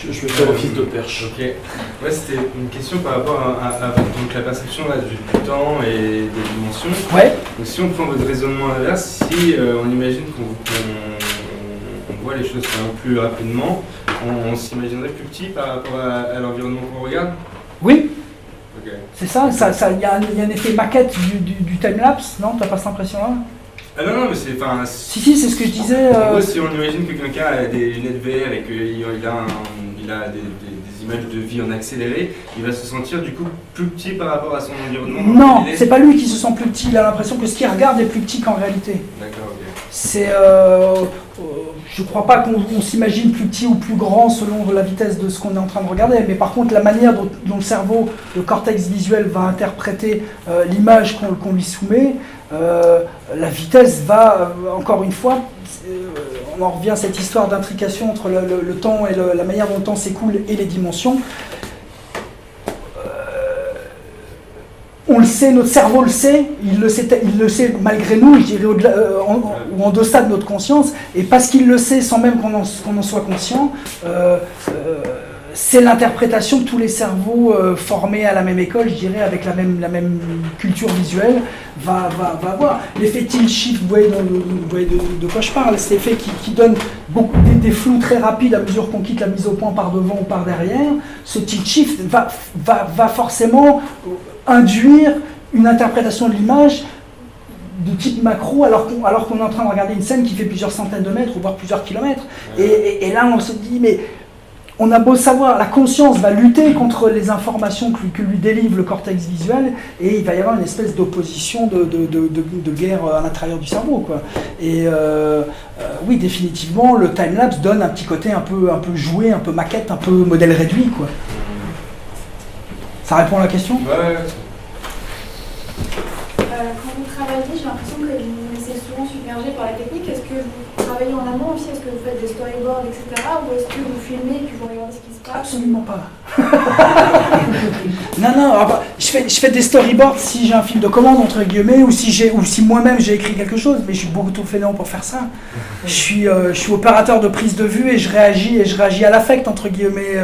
Je vais faire office de perche. Ok. Ouais, c'était une question par rapport à donc la perception là, du temps et des dimensions. Ouais. Donc si on prend votre raisonnement inverse, si on imagine qu'on voit les choses plus rapidement, on s'imaginerait plus petit par rapport à l'environnement qu'on regarde? Oui. Okay. C'est ça, il y a un effet maquette du time-lapse, non? T'as pas cette impression-là? Ah non, mais c'est... Si, c'est ce que je disais. En gros, si on imagine que quelqu'un a des lunettes VR et qu'il a des images de vie en accéléré, il va se sentir du coup plus petit par rapport à son environnement. Non, c'est pas lui qui se sent plus petit, il a l'impression que ce qu'il regarde est plus petit qu'en réalité. D'accord, ok. C'est... je crois pas qu'on s'imagine plus petit ou plus grand selon la vitesse de ce qu'on est en train de regarder, mais par contre la manière dont le cerveau, le cortex visuel va interpréter l'image qu'on lui soumet, la vitesse va, encore une fois, on en revient à cette histoire d'intrication entre le temps et la manière dont le temps s'écoule et les dimensions. On le sait, notre cerveau le sait, il le sait malgré nous, je dirais ou en deçà de notre conscience, et parce qu'il le sait sans même qu'on en soit conscient, c'est l'interprétation que tous les cerveaux formés à la même école, je dirais, avec la même culture visuelle, va avoir. L'effet tilt shift, vous voyez de quoi je parle, cet effet qui donne des flous très rapides à mesure qu'on quitte la mise au point par devant ou par derrière. Ce tilt shift va forcément induire une interprétation de l'image de type macro alors qu'on est en train de regarder une scène qui fait plusieurs centaines de mètres ou voire plusieurs kilomètres. Et là on se dit, mais on a beau savoir, la conscience va lutter contre les informations que lui délivre le cortex visuel, et il va y avoir une espèce d'opposition, de guerre à l'intérieur du cerveau, quoi. Et oui, définitivement, le time-lapse donne un petit côté un peu joué, un peu maquette, un peu modèle réduit, quoi. Ça répond à la question ? Ouais. Quand vous travaillez, j'ai l'impression que vous laissez souvent submerger par la technique. Est-ce que vous travaillez en amont aussi? Est-ce que vous faites des storyboards, etc. Ou est-ce que vous filmez et puis vous regardez ce qui se passe? Absolument pas. Non, je fais des storyboards si j'ai un film de commande, entre guillemets, ou si moi-même j'ai écrit quelque chose, mais je suis beaucoup trop fainéant pour faire ça. Je suis opérateur de prise de vue et je réagis à l'affect, entre guillemets.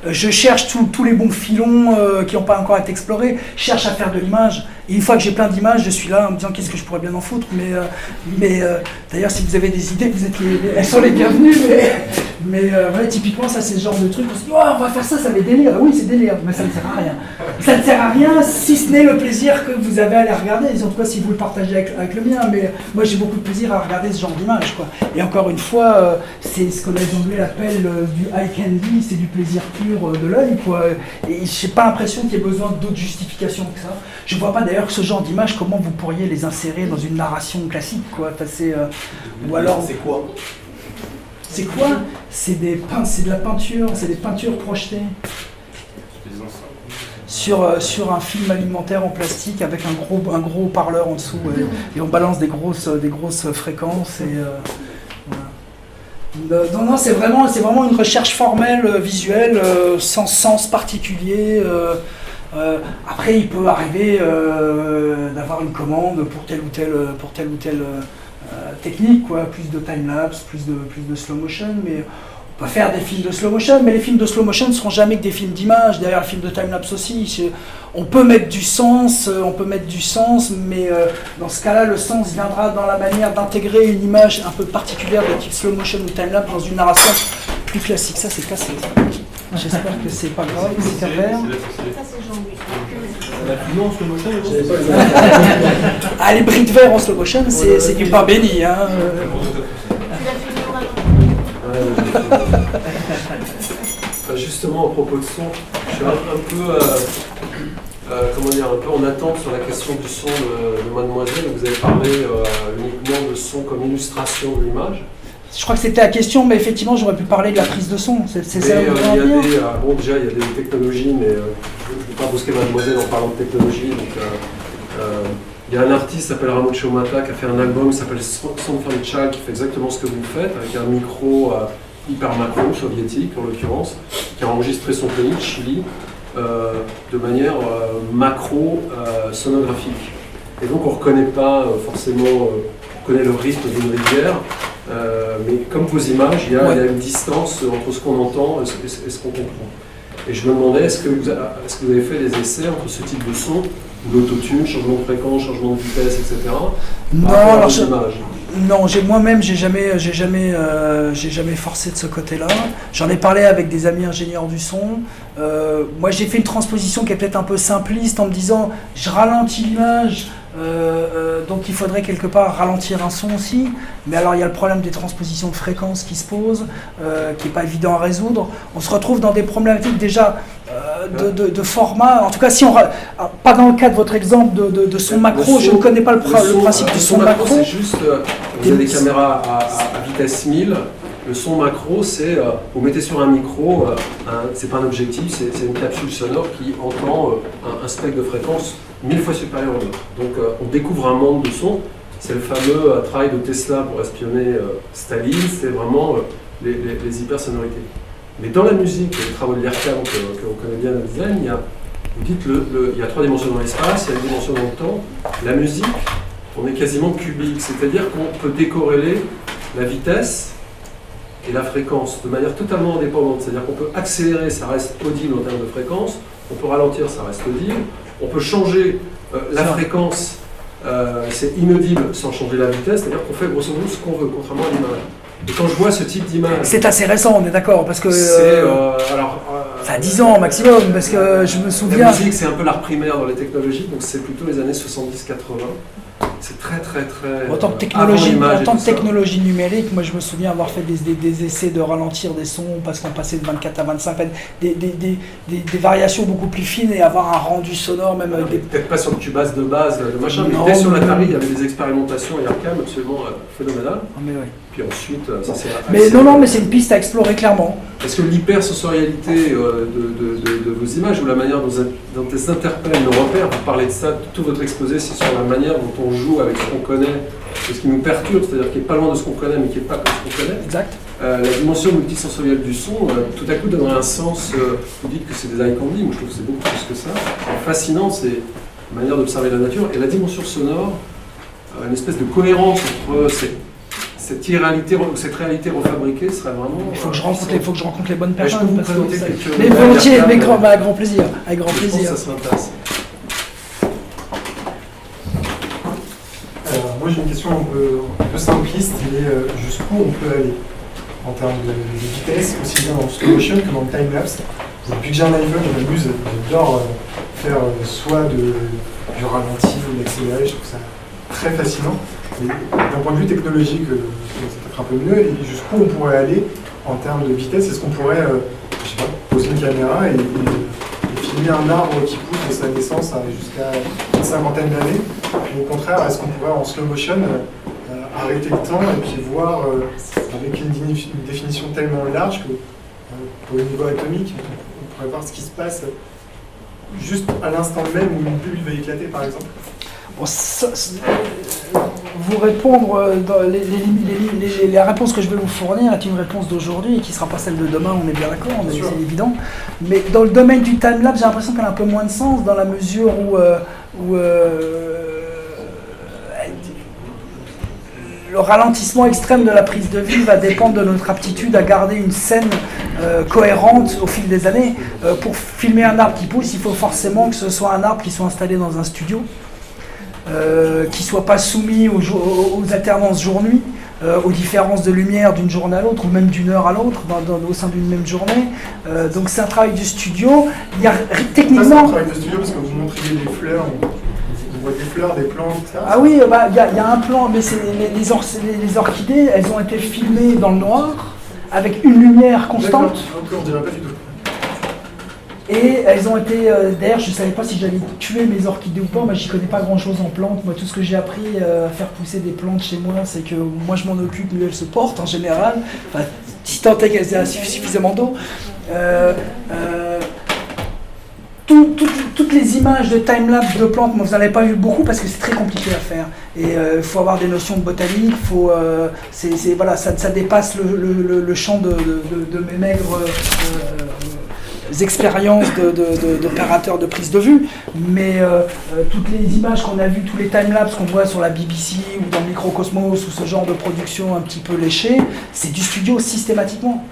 Je cherche tous les bons filons qui n'ont pas encore été explorés, je cherche à faire de l'image. Et une fois que j'ai plein d'images, je suis là en me disant qu'est-ce que je pourrais bien en foutre. Mais d'ailleurs, si vous avez des idées, elles sont les bienvenues. Mais ouais, typiquement, ça c'est le genre de truc, on se dit, oh, on va faire ça, ça va être délire. Oui, c'est délire, mais ça ne sert à rien. Ça ne sert à rien si ce n'est le plaisir que vous avez à les regarder, en tout cas si vous le partagez avec le mien. Mais moi j'ai beaucoup de plaisir à regarder ce genre d'image, quoi. Et encore une fois, c'est ce que les Anglais appellent du eye candy, c'est du plaisir pur de l'œil, quoi. Et j'ai pas l'impression qu'il y ait besoin d'autres justifications que ça. Je vois pas d'ailleurs que ce genre d'image, comment vous pourriez les insérer dans une narration classique, quoi. Enfin, ou alors. C'est quoi? C'est quoi? C'est de la peinture, c'est des peintures projetées sur un film alimentaire en plastique avec un gros haut-parleur en dessous et on balance des grosses fréquences et voilà. Non, c'est vraiment une recherche formelle, visuelle, sans sens particulier. Après, il peut arriver d'avoir une commande pour telle ou telle technique, quoi, plus de time-lapse, plus de slow-motion, mais on peut faire des films de slow-motion, mais les films de slow-motion ne seront jamais que des films d'image, derrière le film de time-lapse aussi. On peut mettre du sens, mais dans ce cas-là, le sens viendra dans la manière d'intégrer une image un peu particulière de type slow-motion ou time-lapse dans une narration plus classique. Ça, c'est cassé. J'espère que c'est pas grave, c'est pervers. Ça, c'est Jean-Louis. La fumée en slow motion, Ah, les bris de verre en slow-motion, c'est du pain béni. Hein. Justement, à propos de son, je suis un peu en attente sur la question du son de Mademoiselle. Vous avez parlé uniquement de son comme illustration de l'image. Je crois que c'était la question, mais effectivement, j'aurais pu parler de la prise de son. C'est ça. Déjà, il y a des technologies, mais je ne vais pas brusquer Mademoiselle en parlant de technologie. Il y a un artiste qui s'appelle Ramon Chiomata qui a fait un album qui s'appelle Sound for the Child qui fait exactement ce que vous faites, avec un micro hyper macro, soviétique en l'occurrence, qui a enregistré son pays, Chili, de manière macro sonographique. Et donc on ne reconnaît pas forcément, on connaît le rythme d'une rivière, mais comme vos images, il y a une distance entre ce qu'on entend et ce qu'on comprend. Et je me demandais, est-ce que vous avez fait des essais entre ce type de son, l'autotune, changement de fréquence, changement de vitesse, etc. Non, non, moi-même, j'ai jamais forcé de ce côté-là. J'en ai parlé avec des amis ingénieurs du son. Moi, j'ai fait une transposition qui est peut-être un peu simpliste en me disant, je ralentis l'image, donc il faudrait quelque part ralentir un son aussi. Mais alors, il y a le problème des transpositions de fréquences qui se posent, qui n'est pas évident à résoudre. On se retrouve dans des problématiques déjà de format. En tout cas, si on pas dans le cas de votre exemple de son macro, je ne connais pas le principe du son macro. C'est juste, vous avez des caméras à vitesse 1000. Le son macro, c'est, vous mettez sur un micro, c'est pas un objectif, c'est une capsule sonore qui entend un spectre de fréquence 1000 fois supérieur au nôtre. Donc on découvre un monde de son. C'est le fameux travail de Tesla pour espionner Staline, c'est vraiment les hypersonorités. Mais dans la musique, les travaux de l'IRCAM que on connaît bien dans le design, vous dites il y a 3 dimensions dans l'espace, il y a une dimension dans le temps. La musique, on est quasiment cubique, c'est-à-dire qu'on peut décorréler la vitesse et la fréquence de manière totalement indépendante. C'est-à-dire qu'on peut accélérer, ça reste audible en termes de fréquence, on peut ralentir, ça reste audible, on peut changer la fréquence, c'est inaudible sans changer la vitesse, c'est-à-dire qu'on fait grosso modo ce qu'on veut, contrairement à l'image. Et quand je vois ce type d'image... C'est assez récent, on est d'accord, parce que... ça a 10 ans maximum, parce que je me souviens... La musique, c'est un peu l'art primaire dans les technologies, donc c'est plutôt les années 70-80. C'est très. En tant que technologie numérique, moi je me souviens avoir fait des essais de ralentir des sons parce qu'on passait de 24 à 25, des variations beaucoup plus fines et avoir un rendu sonore même avec des... Peut-être pas sur le Cubase de base, de machin, mais sur l'Atari, il y avait des expérimentations IRCAM absolument phénoménales. Mais ouais. Puis ensuite, ça s'est... Mais mais c'est une piste à explorer clairement. Est-ce que l'hypersensorialité de vos images ou la manière dont elles interpellent nos repères, vous parlez de ça, tout votre exposé, c'est sur la manière dont on joue avec ce qu'on connaît, de ce qui nous perturbe, c'est-à-dire qui n'est pas loin de ce qu'on connaît, mais qui n'est pas comme ce qu'on connaît. Exact. La dimension multisensorielle du son, tout à coup, donnerait un sens, vous dites que c'est des eye candy, moi je trouve que c'est beaucoup plus que ça. Fascinant, c'est une manière d'observer la nature. Et la dimension sonore, une espèce de cohérence entre cette réalité refabriquée serait vraiment... Il faut que je rencontre les bonnes personnes. Je peux vous présenter quelques... Mais volontiers, avec grand plaisir. Avec grand plaisir. Je pense que ça serait intéressant. Alors, moi j'ai une question un peu simpliste, mais jusqu'où on peut aller en termes de vitesse, aussi bien en slow motion que dans le time-lapse. Depuis que j'ai un iPhone, je m'amuse, j'adore faire soit du ralenti ou de l'accéléré, je trouve ça très fascinant. Mais d'un point de vue technologique, c'est peut-être un peu mieux. Et jusqu'où on pourrait aller en termes de vitesse? Est-ce qu'on pourrait, je sais pas, poser une caméra et filmer un arbre qui pousse de sa naissance jusqu'à une cinquantaine d'années? Ou au contraire, est-ce qu'on pourrait en slow motion arrêter le temps et puis voir avec une définition tellement large que pour le niveau atomique, on pourrait voir ce qui se passe juste à l'instant même où une bulle va éclater, par exemple? Bon, vous répondre, la réponse que je vais vous fournir est une réponse d'aujourd'hui et qui ne sera pas celle de demain, on est bien d'accord, c'est évident. Mais dans le domaine du time-lapse, j'ai l'impression qu'elle a un peu moins de sens dans la mesure où le ralentissement extrême de la prise de vue va dépendre de notre aptitude à garder une scène cohérente au fil des années. Pour filmer un arbre qui pousse, il faut forcément que ce soit un arbre qui soit installé dans un studio, qui ne soit pas soumis aux alternances jour-nuit, aux différences de lumière d'une journée à l'autre, ou même d'une heure à l'autre, au sein d'une même journée. Donc c'est un travail du studio. Il y a techniquement... C'est un travail de studio parce que vous montriez des fleurs, on voit des fleurs, des plantes, etc. Ah oui, il y a un plan, mais les orchidées, elles ont été filmées dans le noir, avec une lumière constante. Encore, je dirais pas du tout. Et elles ont été, d'ailleurs je ne savais pas si j'allais tuer mes orchidées ou pas, moi j'y connais pas grand chose en plantes, moi tout ce que j'ai appris à faire pousser des plantes chez moi, c'est que moi je m'en occupe, mais elles se portent en général, enfin, si tant est qu'elles aient suffisamment d'eau. Toutes les images de time-lapse de plantes, moi vous n'en avez pas eu beaucoup parce que c'est très compliqué à faire. Et il faut avoir des notions de botanique, voilà, ça dépasse le champ de mes maigres expériences d'opérateurs de prise de vue. Mais toutes les images qu'on a vues, tous les time-lapse qu'on voit sur la BBC ou dans Microcosmos ou ce genre de production un petit peu léchée, c'est du studio systématiquement.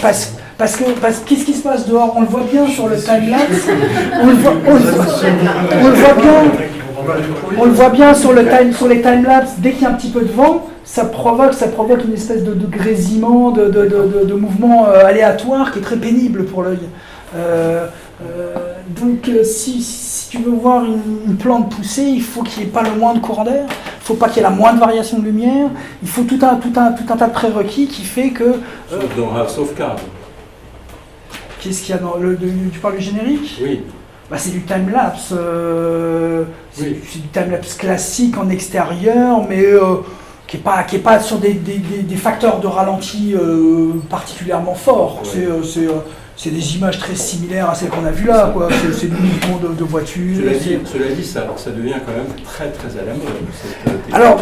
Parce que qu'est-ce qui se passe dehors? On le voit bien sur le time-lapse, on le voit bien sur les time-lapse, dès qu'il y a un petit peu de vent, ça provoque une espèce de grésillement, de mouvement aléatoire qui est très pénible pour l'œil. Donc si tu veux voir une plante pousser, il faut qu'il n'y ait pas le moins de courant d'air, il ne faut pas qu'il y ait la moindre variation de lumière, il faut tout un tas de prérequis qui fait que... dans House of Cards. Qu'est-ce qu'il y a dans tu parles du générique? Oui. Bah, c'est du time-lapse. Oui. C'est du time-lapse classique en extérieur, mais qui est pas sur des facteurs de ralenti particulièrement forts. C'est des images très similaires à celles qu'on a vues là, quoi. C'est du mouvement de voitures. Cela dit, ça devient quand même très très à la mode. Alors,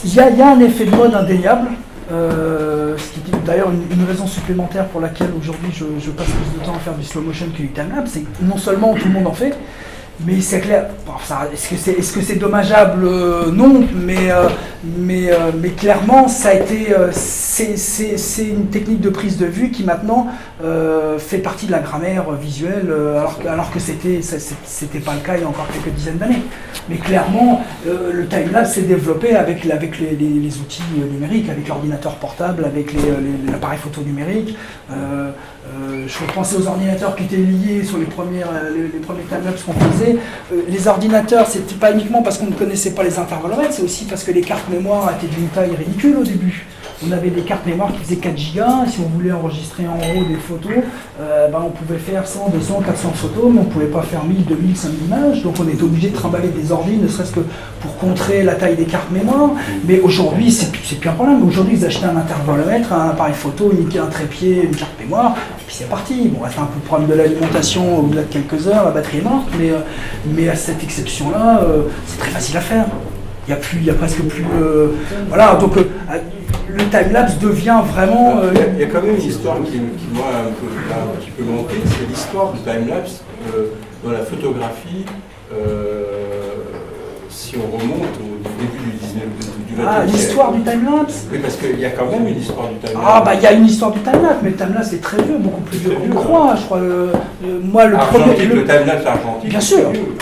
il y a un effet de mode indéniable. Ce qui est d'ailleurs une raison supplémentaire pour laquelle aujourd'hui je passe plus de temps à faire du slow motion que du time-lapse, c'est que non seulement tout le monde en fait, mais c'est clair. Bon, est-ce que c'est dommageable? Non, mais clairement ça a été c'est une technique de prise de vue qui maintenant fait partie de la grammaire visuelle, alors que c'était pas le cas il y a encore quelques dizaines d'années. Mais clairement, le time-lapse s'est développé avec les outils numériques, avec l'ordinateur portable, avec l'appareil photo numérique. Je repensais aux ordinateurs qui étaient liés sur les premiers time-lapse qu'on faisait. Les ordinateurs, c'était pas uniquement parce qu'on ne connaissait pas les intervalomètres, c'est aussi parce que les cartes mémoire étaient d'une taille ridicule au début. On avait des cartes mémoire qui faisaient 4 gigas, et si on voulait enregistrer en haut des photos, on pouvait faire 100, 200, 400 photos, mais on ne pouvait pas faire 1000, 2000, 5000 images, donc on était obligé de trimballer des ordi, ne serait-ce que pour contrer la taille des cartes mémoire. Mais aujourd'hui, c'est plus un problème. Aujourd'hui, ils achetaient un intervalomètre, un appareil photo, un trépied, une carte mémoire, et puis c'est parti. Bon, reste un peu le problème de l'alimentation, au-delà de quelques heures, la batterie est morte, mais à cette exception-là, c'est très facile à faire. Il y a presque plus... voilà, donc le time-lapse devient vraiment... Il y a quand même une histoire qui moi, un petit peu manquée, c'est l'histoire du time-lapse dans la photographie, si on remonte au début du XXe siècle. L'histoire du timelapse. Oui, parce qu'il y a quand même une histoire du timelapse. Ah, bah il y a une histoire du timelapse, mais le timelapse est très vieux, beaucoup plus vieux qu'on le croit. Je crois, moi, le Argentique, premier. le timelapse argentique. Bien c'est sûr, vieux.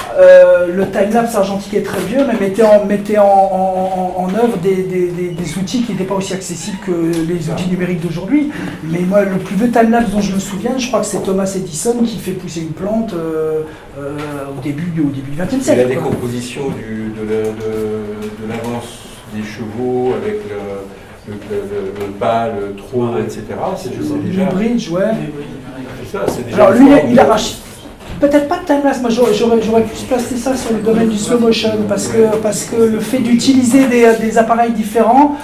le timelapse argentique est très vieux, mais mettait en œuvre des outils qui n'étaient pas aussi accessibles que les outils numériques d'aujourd'hui. Mais moi, le plus vieux timelapse dont je me souviens, je crois que c'est Thomas Edison qui fait pousser une plante au début du XXe C'est la siècle. décomposition de l'avance des chevaux avec le pas, le trot, etc. C'est déjà. Le bridge, ouais. C'est ça, c'est déjà. Alors lui, il arrache. Peut-être pas de timelapse, moi j'aurais pu se placer ça sur le domaine du slow motion, parce que le fait d'utiliser des appareils différents,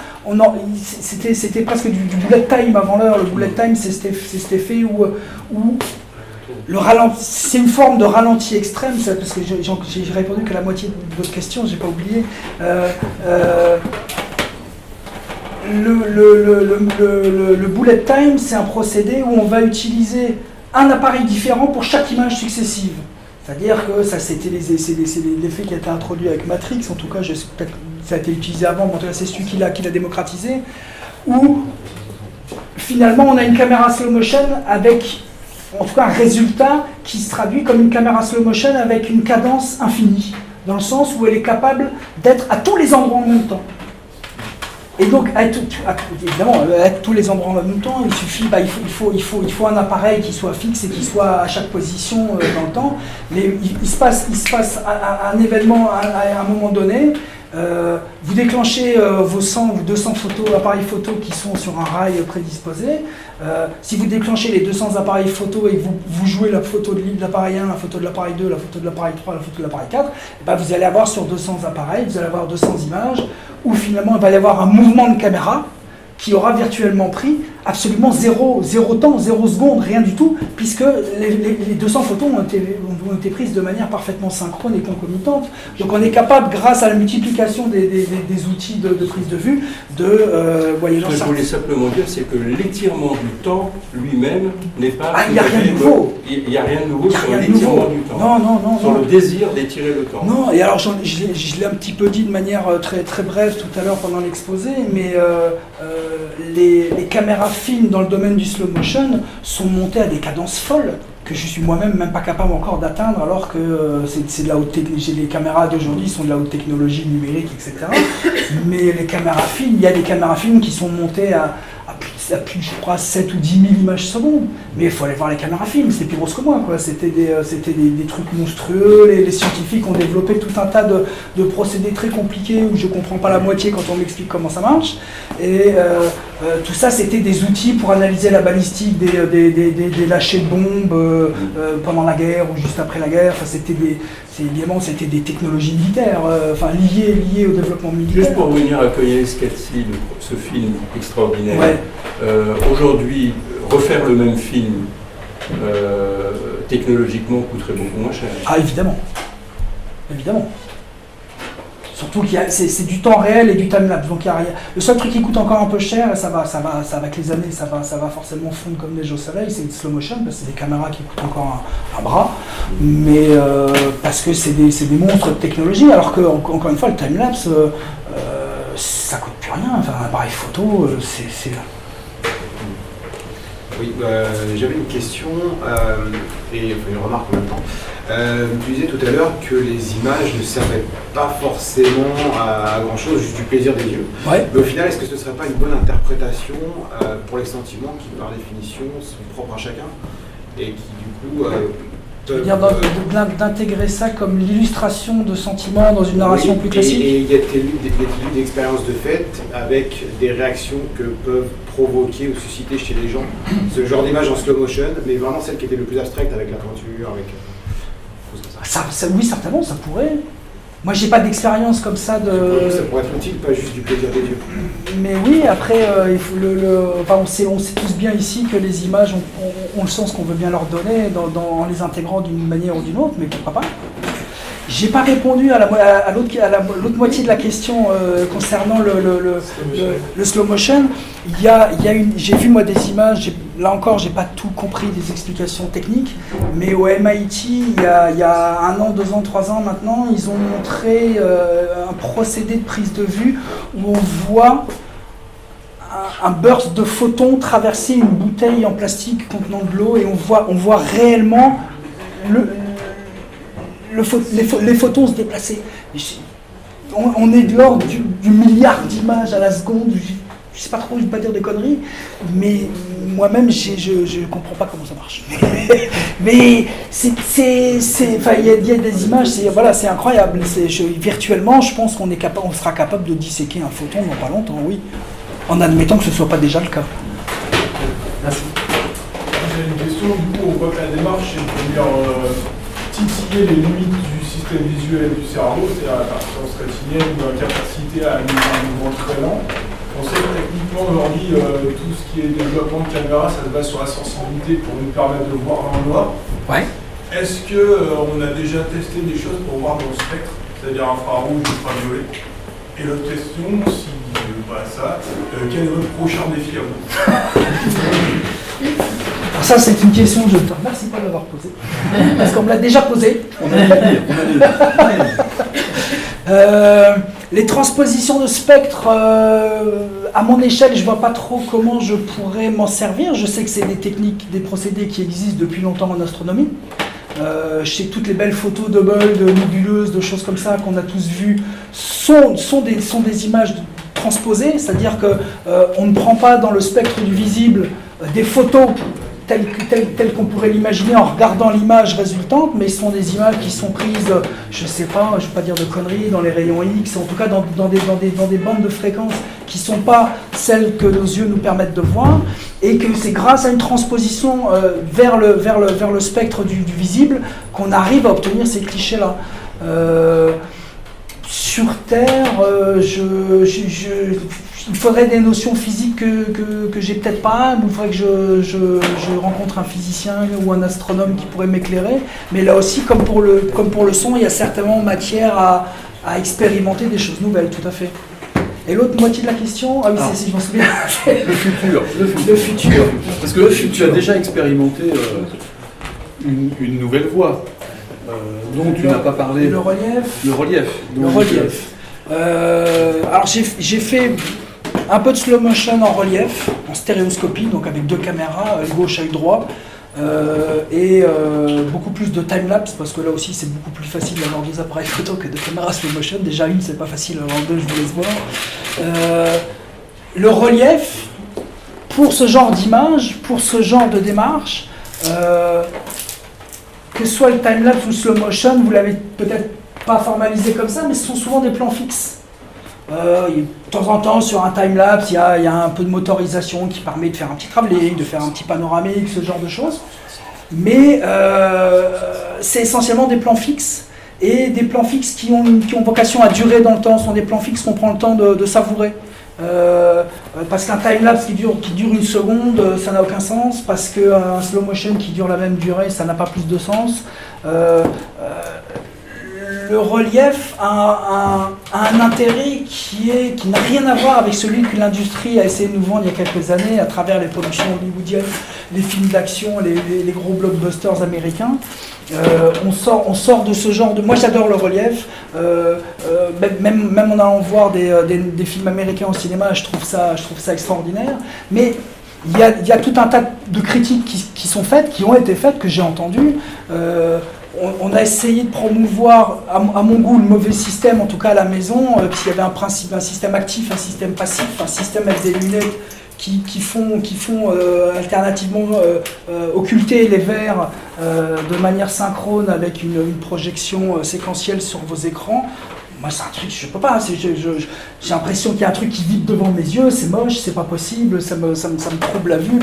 c'était presque du bullet time avant l'heure. Le bullet time, c'est cet effet où le ralenti, c'est une forme de ralenti extrême, ça, parce que j'ai répondu que la moitié de votre question, j'ai pas oublié. Le bullet time, c'est un procédé où on va utiliser un appareil différent pour chaque image successive. C'est-à-dire que ça, c'était l'effet qui a été introduit avec Matrix, en tout cas, peut-être ça a été utilisé avant, mais en tout cas, c'est celui qui l'a démocratisé, où finalement on a une caméra slow motion avec, en tout cas, un résultat qui se traduit comme une caméra slow motion avec une cadence infinie, dans le sens où elle est capable d'être à tous les endroits en même temps. Et donc, évidemment, à tous les endroits en même temps, il suffit, il faut un appareil qui soit fixe et qui soit à chaque position dans le temps. Mais il se passe un événement à un moment donné. Vous déclenchez vos 100 ou 200 appareils photo qui sont sur un rail prédisposé. Si vous déclenchez les 200 appareils photo et que vous jouez la photo de l'appareil 1, la photo de l'appareil 2, la photo de l'appareil 3, la photo de l'appareil 4, vous allez avoir sur 200 appareils, vous allez avoir 200 images, où finalement il va y avoir un mouvement de caméra qui aura virtuellement pris absolument zéro temps, 0 seconde, rien du tout, puisque les 200 photos ont été prises de manière parfaitement synchrone et concomitante. Donc on est capable, grâce à la multiplication des outils de prise de vue, voyez-vous. Ce que je voulais simplement dire, c'est que l'étirement du temps lui-même n'est pas. Il n'y a rien de nouveau. Il n'y a rien de nouveau sur l'étirement du temps. Non. Sur le désir d'étirer le temps. Non, et alors je l'ai un petit peu dit de manière très, très brève tout à l'heure pendant l'exposé, mais les caméras films dans le domaine du slow motion sont montées à des cadences folles que je suis moi-même même pas capable encore d'atteindre, alors que c'est de la haute technologie. Les caméras d'aujourd'hui sont de la haute technologie numérique, etc. Mais les caméras films, il y a des caméras films qui sont montées à plus, je crois, 7 ou 10 000 images secondes. Mais il faut aller voir les caméras films, c'est plus grosse que moi, quoi. C'était des trucs monstrueux. Les scientifiques ont développé tout un tas de procédés très compliqués où je comprends pas la moitié quand on m'explique comment ça marche. Et tout ça, c'était des outils pour analyser la balistique des lâchers de bombes pendant la guerre ou juste après la guerre. Enfin, c'était des technologies militaires, liées au développement militaire. Juste pour revenir à Koyaanisqatsi, ce film extraordinaire. Ouais. Aujourd'hui, refaire le même film technologiquement coûterait beaucoup moins cher. Ah, évidemment. Évidemment. Surtout que c'est du temps réel et du timelapse. Donc le seul truc qui coûte encore un peu cher, et ça va avec les années, ça va forcément fondre comme neige au soleil, c'est le slow motion, parce que c'est des caméras qui coûtent encore un bras, mais parce que c'est des monstres de technologie, alors que, encore une fois, le timelapse, ça coûte plus rien. Enfin, un appareil photo, c'est... Oui, j'avais une question et une remarque en même temps. Tu disais tout à l'heure que les images ne servaient pas forcément à grand chose, juste du plaisir des yeux. Ouais. Mais au final, est-ce que ce ne serait pas une bonne interprétation pour les sentiments qui, par définition, sont propres à chacun et qui, du coup, Tu veux dire d'intégrer ça comme l'illustration de sentiments dans une narration plus classique? Et y a-t-il eu des expériences de fait avec des réactions que peuvent provoquer ou susciter chez les gens ce genre d'image en slow motion, mais vraiment celle qui était le plus abstraite avec la peinture, avec choses comme ça? Oui, certainement, ça pourrait. Moi, j'ai pas d'expérience comme ça de... Ça pourrait être utile, pas juste du plaisir des yeux. Mais oui, après, il faut on sait tous bien ici que les images ont le sens qu'on veut bien leur donner en les intégrant d'une manière ou d'une autre, mais pourquoi pas. J'ai pas répondu à l'autre moitié de la question concernant le slow motion. J'ai vu moi des images, là encore, j'ai pas tout compris des explications techniques, mais au MIT, il y a 1 an, 2 ans, 3 ans maintenant, ils ont montré un procédé de prise de vue où on voit un burst de photons traverser une bouteille en plastique contenant de l'eau et on voit réellement les photons se déplacer. On est de l'ordre du milliard d'images à la seconde. Je sais pas trop, je vais pas dire des conneries, mais moi-même, je comprends pas comment ça marche. Mais il y a des images, c'est incroyable. Virtuellement, je pense qu'on sera capable de disséquer un photon dans pas longtemps, oui, en admettant que ce soit pas déjà le cas. Merci. J'ai une question, du coup, on voit que la démarche, c'est de venir titiller les limites du système visuel du cerveau, c'est-à-dire la perception rétinienne ou la capacité à animer un mouvement très lent. On sait que techniquement aujourd'hui, tout ce qui est développement de caméra, ça se base sur la sensibilité pour nous permettre de voir dans le noir. Ouais. Est-ce qu'on a déjà testé des choses pour voir dans le spectre, c'est-à-dire infrarouge, ultraviolet? Et l'autre question, si pas ça, quel est votre prochain défi à vous? Alors ça, c'est une question, je ne te remercie pas de l'avoir posée, parce qu'on me l'a déjà posée. Les transpositions de spectre, à mon échelle, je ne vois pas trop comment je pourrais m'en servir. Je sais que c'est des techniques, des procédés qui existent depuis longtemps en astronomie. Je sais que toutes les belles photos de Hubble, de nébuleuses, de choses comme ça qu'on a tous vues sont des images transposées, c'est-à-dire qu'on ne prend pas dans le spectre du visible des photos telles qu'on pourrait l'imaginer en regardant l'image résultante, mais ce sont des images qui sont prises, je ne sais pas, je ne vais pas dire de conneries, dans les rayons X, en tout cas dans des bandes de fréquences qui ne sont pas celles que nos yeux nous permettent de voir, et que c'est grâce à une transposition vers le spectre du visible qu'on arrive à obtenir ces clichés-là. Sur Terre, il faudrait des notions physiques que j'ai peut-être pas, ou il faudrait que je rencontre un physicien ou un astronome qui pourrait m'éclairer. Mais là aussi, comme pour le son, il y a certainement matière à expérimenter des choses nouvelles, tout à fait. Et l'autre moitié de la question, si je m'en souviens. Le futur. Le futur. Parce que tu as déjà expérimenté une nouvelle voie. Dont tu n'as pas parlé. Le relief. Le relief. Le relief. Alors j'ai fait un peu de slow motion en relief, en stéréoscopie, donc avec 2 caméras, œil gauche, œil droit, et beaucoup plus de time-lapse, parce que là aussi c'est beaucoup plus facile d'avoir 2 appareils photo que 2 caméras slow motion. Déjà une c'est pas facile, alors 2 je vous laisse voir. Le relief, pour ce genre d'image, pour ce genre de démarche, que ce soit le time-lapse ou le slow motion, vous l'avez peut-être pas formalisé comme ça, mais ce sont souvent des plans fixes. De temps en temps, sur un time-lapse, il y a un peu de motorisation qui permet de faire un petit travelling, de faire un petit panoramique, ce genre de choses. Mais c'est essentiellement des plans fixes, et des plans fixes qui ont vocation à durer dans le temps. Ce sont des plans fixes qu'on prend le temps de savourer. Parce qu'un time-lapse qui dure 1 seconde, ça n'a aucun sens. Parce qu'un slow motion qui dure la même durée, ça n'a pas plus de sens. Le relief a un intérêt qui n'a rien à voir avec celui que l'industrie a essayé de nous vendre il y a quelques années à travers les productions hollywoodiennes, les films d'action, les gros blockbusters américains. On sort de ce genre de... Moi j'adore le relief, même en allant voir des films américains au cinéma, je trouve ça extraordinaire. Mais il y a tout un tas de critiques qui ont été faites, que j'ai entendues. On a essayé de promouvoir, à mon goût, le mauvais système, en tout cas à la maison, qu'il y avait un système actif, un système passif, un système avec des lunettes qui font alternativement occulter les verres de manière synchrone avec une projection séquentielle sur vos écrans. Moi, c'est un truc, je peux pas, j'ai l'impression qu'il y a un truc qui vibre devant mes yeux, c'est moche, c'est pas possible, ça me trouble la vue,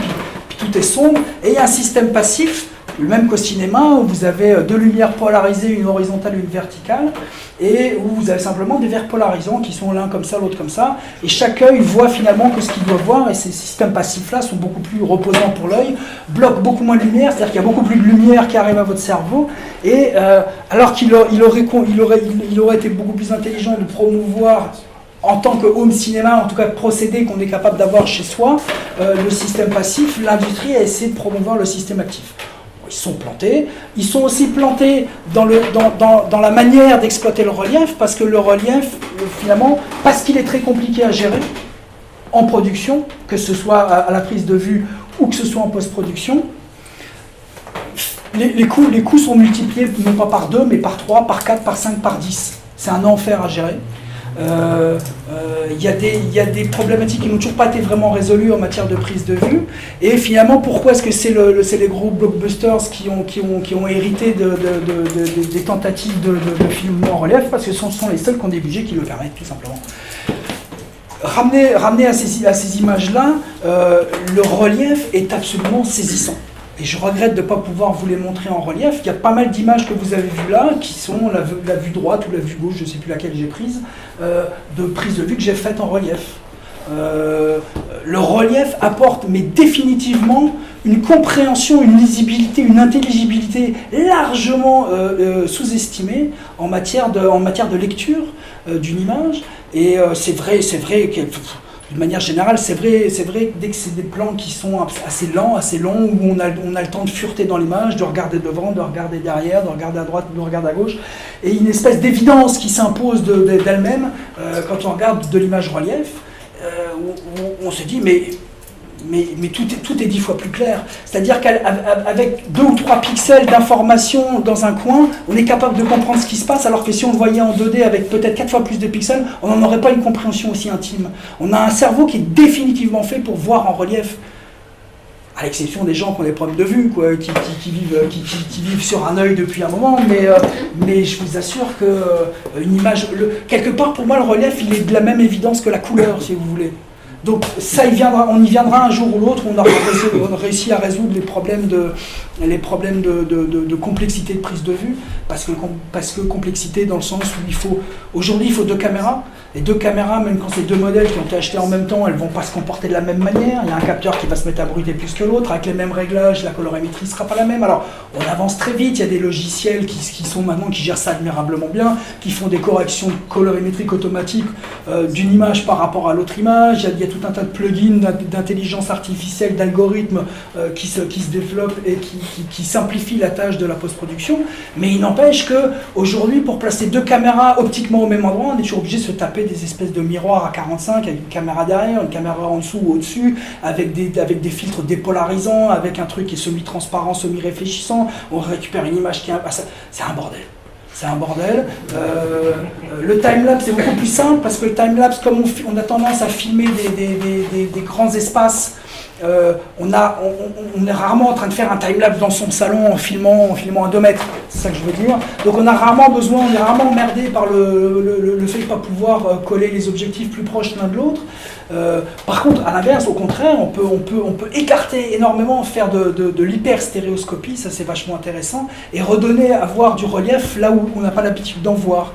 puis tout est sombre. Et il y a un système passif, le même qu'au cinéma, où vous avez 2 lumières polarisées, une horizontale et une verticale, et où vous avez simplement des verres polarisants qui sont l'un comme ça, l'autre comme ça, et chaque œil voit finalement que ce qu'il doit voir, et ces systèmes passifs-là sont beaucoup plus reposants pour l'œil, bloquent beaucoup moins de lumière, c'est-à-dire qu'il y a beaucoup plus de lumière qui arrive à votre cerveau, et alors qu'il aurait été beaucoup plus intelligent de promouvoir en tant que home cinéma, en tout cas procédé qu'on est capable d'avoir chez soi, le système passif, l'industrie a essayé de promouvoir le système actif. Ils sont plantés. Ils sont aussi plantés dans la manière d'exploiter le relief, parce que le relief, finalement, parce qu'il est très compliqué à gérer en production, que ce soit à la prise de vue ou que ce soit en post-production, les coûts sont multipliés non pas par 2, mais par 3, par 4, par 5, par 10. C'est un enfer à gérer. Il y a des problématiques qui n'ont toujours pas été vraiment résolues en matière de prise de vue. Et finalement, pourquoi est-ce que c'est les gros blockbusters qui ont hérité des tentatives de filmement en relief? Parce que ce sont les seuls qui ont des budgets qui le permettent, tout simplement. Ramener à ces images-là, le relief est absolument saisissant. Et je regrette de ne pas pouvoir vous les montrer en relief. Il y a pas mal d'images que vous avez vues là, qui sont la vue droite ou la vue gauche, je ne sais plus laquelle j'ai prise, de prise de vue que j'ai faite en relief. Le relief apporte, mais définitivement, une compréhension, une lisibilité, une intelligibilité largement sous-estimée en matière de lecture d'une image. Et c'est vrai que... D'une manière générale, c'est vrai que dès que c'est des plans qui sont assez longs, où on a le temps de fureter dans l'image, de regarder devant, de regarder derrière, de regarder à droite, de regarder à gauche, et une espèce d'évidence qui s'impose d'elle-même quand on regarde de l'image relief, où on se dit mais tout est 10 fois plus clair. C'est-à-dire qu'avec 2 ou 3 pixels d'information dans un coin, on est capable de comprendre ce qui se passe, alors que si on le voyait en 2D avec peut-être 4 fois plus de pixels, on n'en aurait pas une compréhension aussi intime. On a un cerveau qui est définitivement fait pour voir en relief, à l'exception des gens qui ont des problèmes de vue, quoi, qui vivent sur un œil depuis un moment, mais je vous assure que une image... quelque part, pour moi, le relief, il est de la même évidence que la couleur, si vous voulez. Donc ça, on y viendra un jour ou l'autre, où on aura réussi à résoudre les problèmes de complexité de prise de vue, parce que complexité dans le sens où aujourd'hui il faut 2 caméras, et 2 caméras, même quand c'est 2 modèles qui ont été achetés en même temps, elles ne vont pas se comporter de la même manière. Il y a un capteur qui va se mettre à bruiter plus que l'autre, avec les mêmes réglages, la colorimétrie ne sera pas la même. Alors on avance très vite, il y a des logiciels qui gèrent ça admirablement bien, qui font des corrections colorimétriques automatiques d'une image par rapport à l'autre image. Il y a tout un tas de plugins d'intelligence artificielle, d'algorithmes qui se développent et qui simplifient la tâche de la post-production. Mais il n'empêche qu'aujourd'hui, pour placer 2 caméras optiquement au même endroit, on est toujours obligé de se taper des espèces de miroirs à 45 avec une caméra derrière, une caméra en dessous ou au-dessus, avec des filtres dépolarisants, avec un truc qui est semi-transparent, semi-réfléchissant. On récupère une image qui est... c'est un bordel. C'est un bordel. Le timelapse est beaucoup plus simple, parce que le timelapse, comme on a tendance à filmer des grands espaces, on est rarement en train de faire un timelapse dans son salon en filmant à 2 mètres, c'est ça que je veux dire. Donc on est rarement emmerdé par le fait de ne pas pouvoir coller les objectifs plus proches l'un de l'autre. Par contre, à l'inverse, au contraire, on peut écarter énormément, faire de l'hyperstéréoscopie, ça c'est vachement intéressant, et redonner à voir du relief là où on n'a pas l'habitude d'en voir.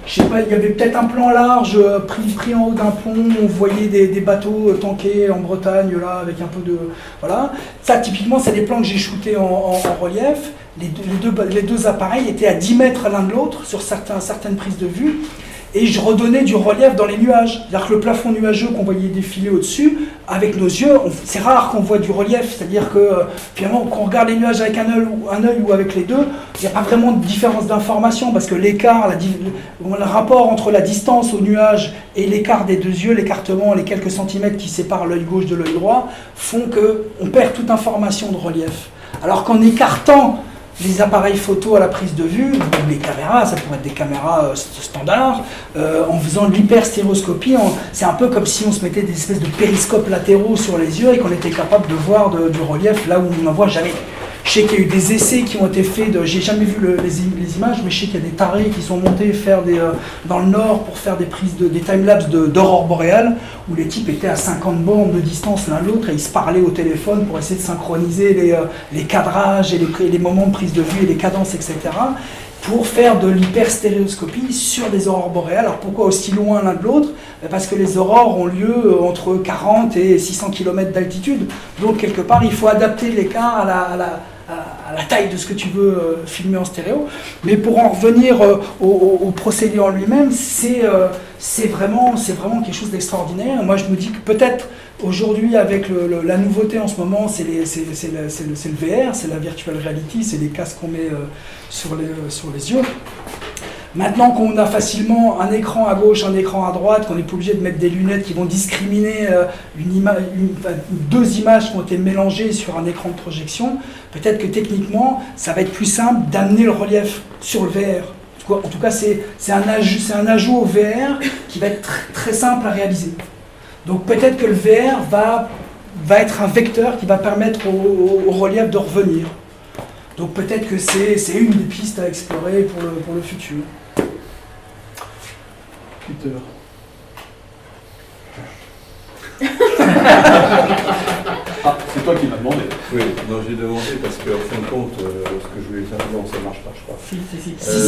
Je sais pas, il y avait peut-être un plan large pris en haut d'un pont, on voyait des bateaux tankés en Bretagne là avec un peu de... Voilà. Ça typiquement c'est des plans que j'ai shootés en relief. Les deux appareils étaient à 10 mètres l'un de l'autre sur certaines prises de vue. Et je redonnais du relief dans les nuages. C'est-à-dire que le plafond nuageux qu'on voyait défiler au-dessus, avec nos yeux, c'est rare qu'on voit du relief. C'est-à-dire que finalement, quand on regarde les nuages avec un œil ou avec les deux, il n'y a pas vraiment de différence d'information, parce que l'écart, le rapport entre la distance au nuage et l'écart des 2 yeux, l'écartement, les quelques centimètres qui séparent l'œil gauche de l'œil droit, font qu'on perd toute information de relief. Alors qu'en écartant les appareils photo à la prise de vue, ou les caméras, ça pourrait être des caméras standards, en faisant de l'hyperstéréoscopie, c'est un peu comme si on se mettait des espèces de périscopes latéraux sur les yeux et qu'on était capable de voir du relief là où on n'en voit jamais. Je sais qu'il y a eu des essais qui ont été faits, j'ai jamais vu les images, mais je sais qu'il y a des tarés qui sont montés dans le nord pour faire des timelapses d'aurore boréale, où les types étaient à 50 bornes de distance l'un de l'autre et ils se parlaient au téléphone pour essayer de synchroniser les cadrages et les moments de prise de vue et les cadences, etc., pour faire de l'hyperstéréoscopie sur des aurores boréales. Alors pourquoi aussi loin l'un de l'autre? Parce que les aurores ont lieu entre 40 et 600 km d'altitude. Donc quelque part, il faut adapter l'écart à la taille de ce que tu veux filmer en stéréo. Mais pour en revenir au procédé en lui-même, c'est vraiment quelque chose d'extraordinaire. Moi, je me dis que peut-être aujourd'hui, avec la nouveauté en ce moment, c'est le VR, c'est la virtual reality, c'est les casques qu'on met sur les yeux. Maintenant qu'on a facilement un écran à gauche, un écran à droite, qu'on n'est pas obligé de mettre des lunettes qui vont discriminer deux images qui ont été mélangées sur un écran de projection, peut-être que techniquement, ça va être plus simple d'amener le relief sur le VR. En tout cas, c'est un ajout au VR qui va être très simple à réaliser. Donc peut-être que le VR va être un vecteur qui va permettre au relief de revenir. Donc peut-être que c'est une des pistes à explorer pour le futur. Peter. Ah, c'est toi qui m'as demandé. Oui, non, j'ai demandé parce qu'en fin de compte, ce que je voulais faire, non, ça marche pas, je crois. Si,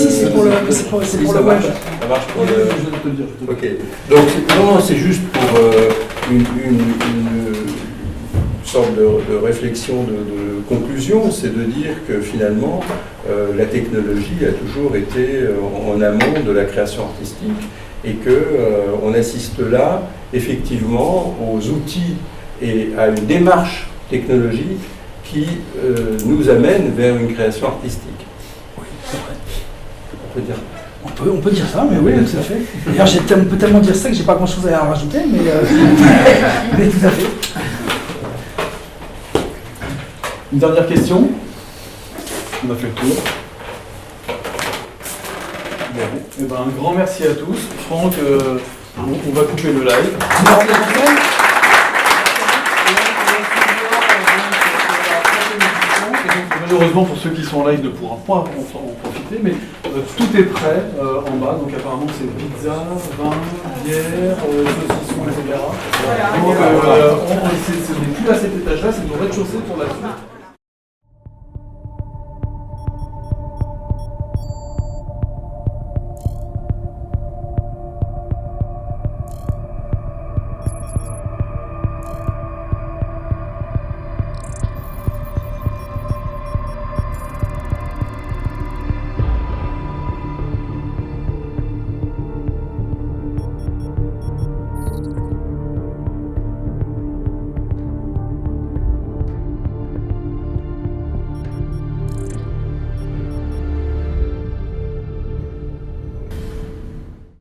c'est pour le web. Ça marche pour Oui, le... je vais te le dire. Ok. Donc, non, c'est juste pour une sorte de réflexion, de conclusion, c'est de dire que finalement, la technologie a toujours été en amont de la création artistique et qu'on assiste là, effectivement, aux outils et à une démarche technologique qui nous amène vers une création artistique. Oui, c'est vrai. On peut dire. On peut dire ça, mais oui, tout à fait. D'ailleurs, on peut tellement dire ça que j'ai pas grand-chose à rajouter, mais, mais tout à fait. Une dernière question. On a fait le tour. Bon, eh ben, un grand merci à tous. Franck, on va couper le live. Malheureusement, pour ceux qui sont en live, ne pourront pas en profiter, mais tout est prêt en bas. Donc apparemment, c'est pizza, vin, bière, saucisson, etc. Donc, ce n'est plus à cet étage-là, c'est au rez-de-chaussée pour la suite.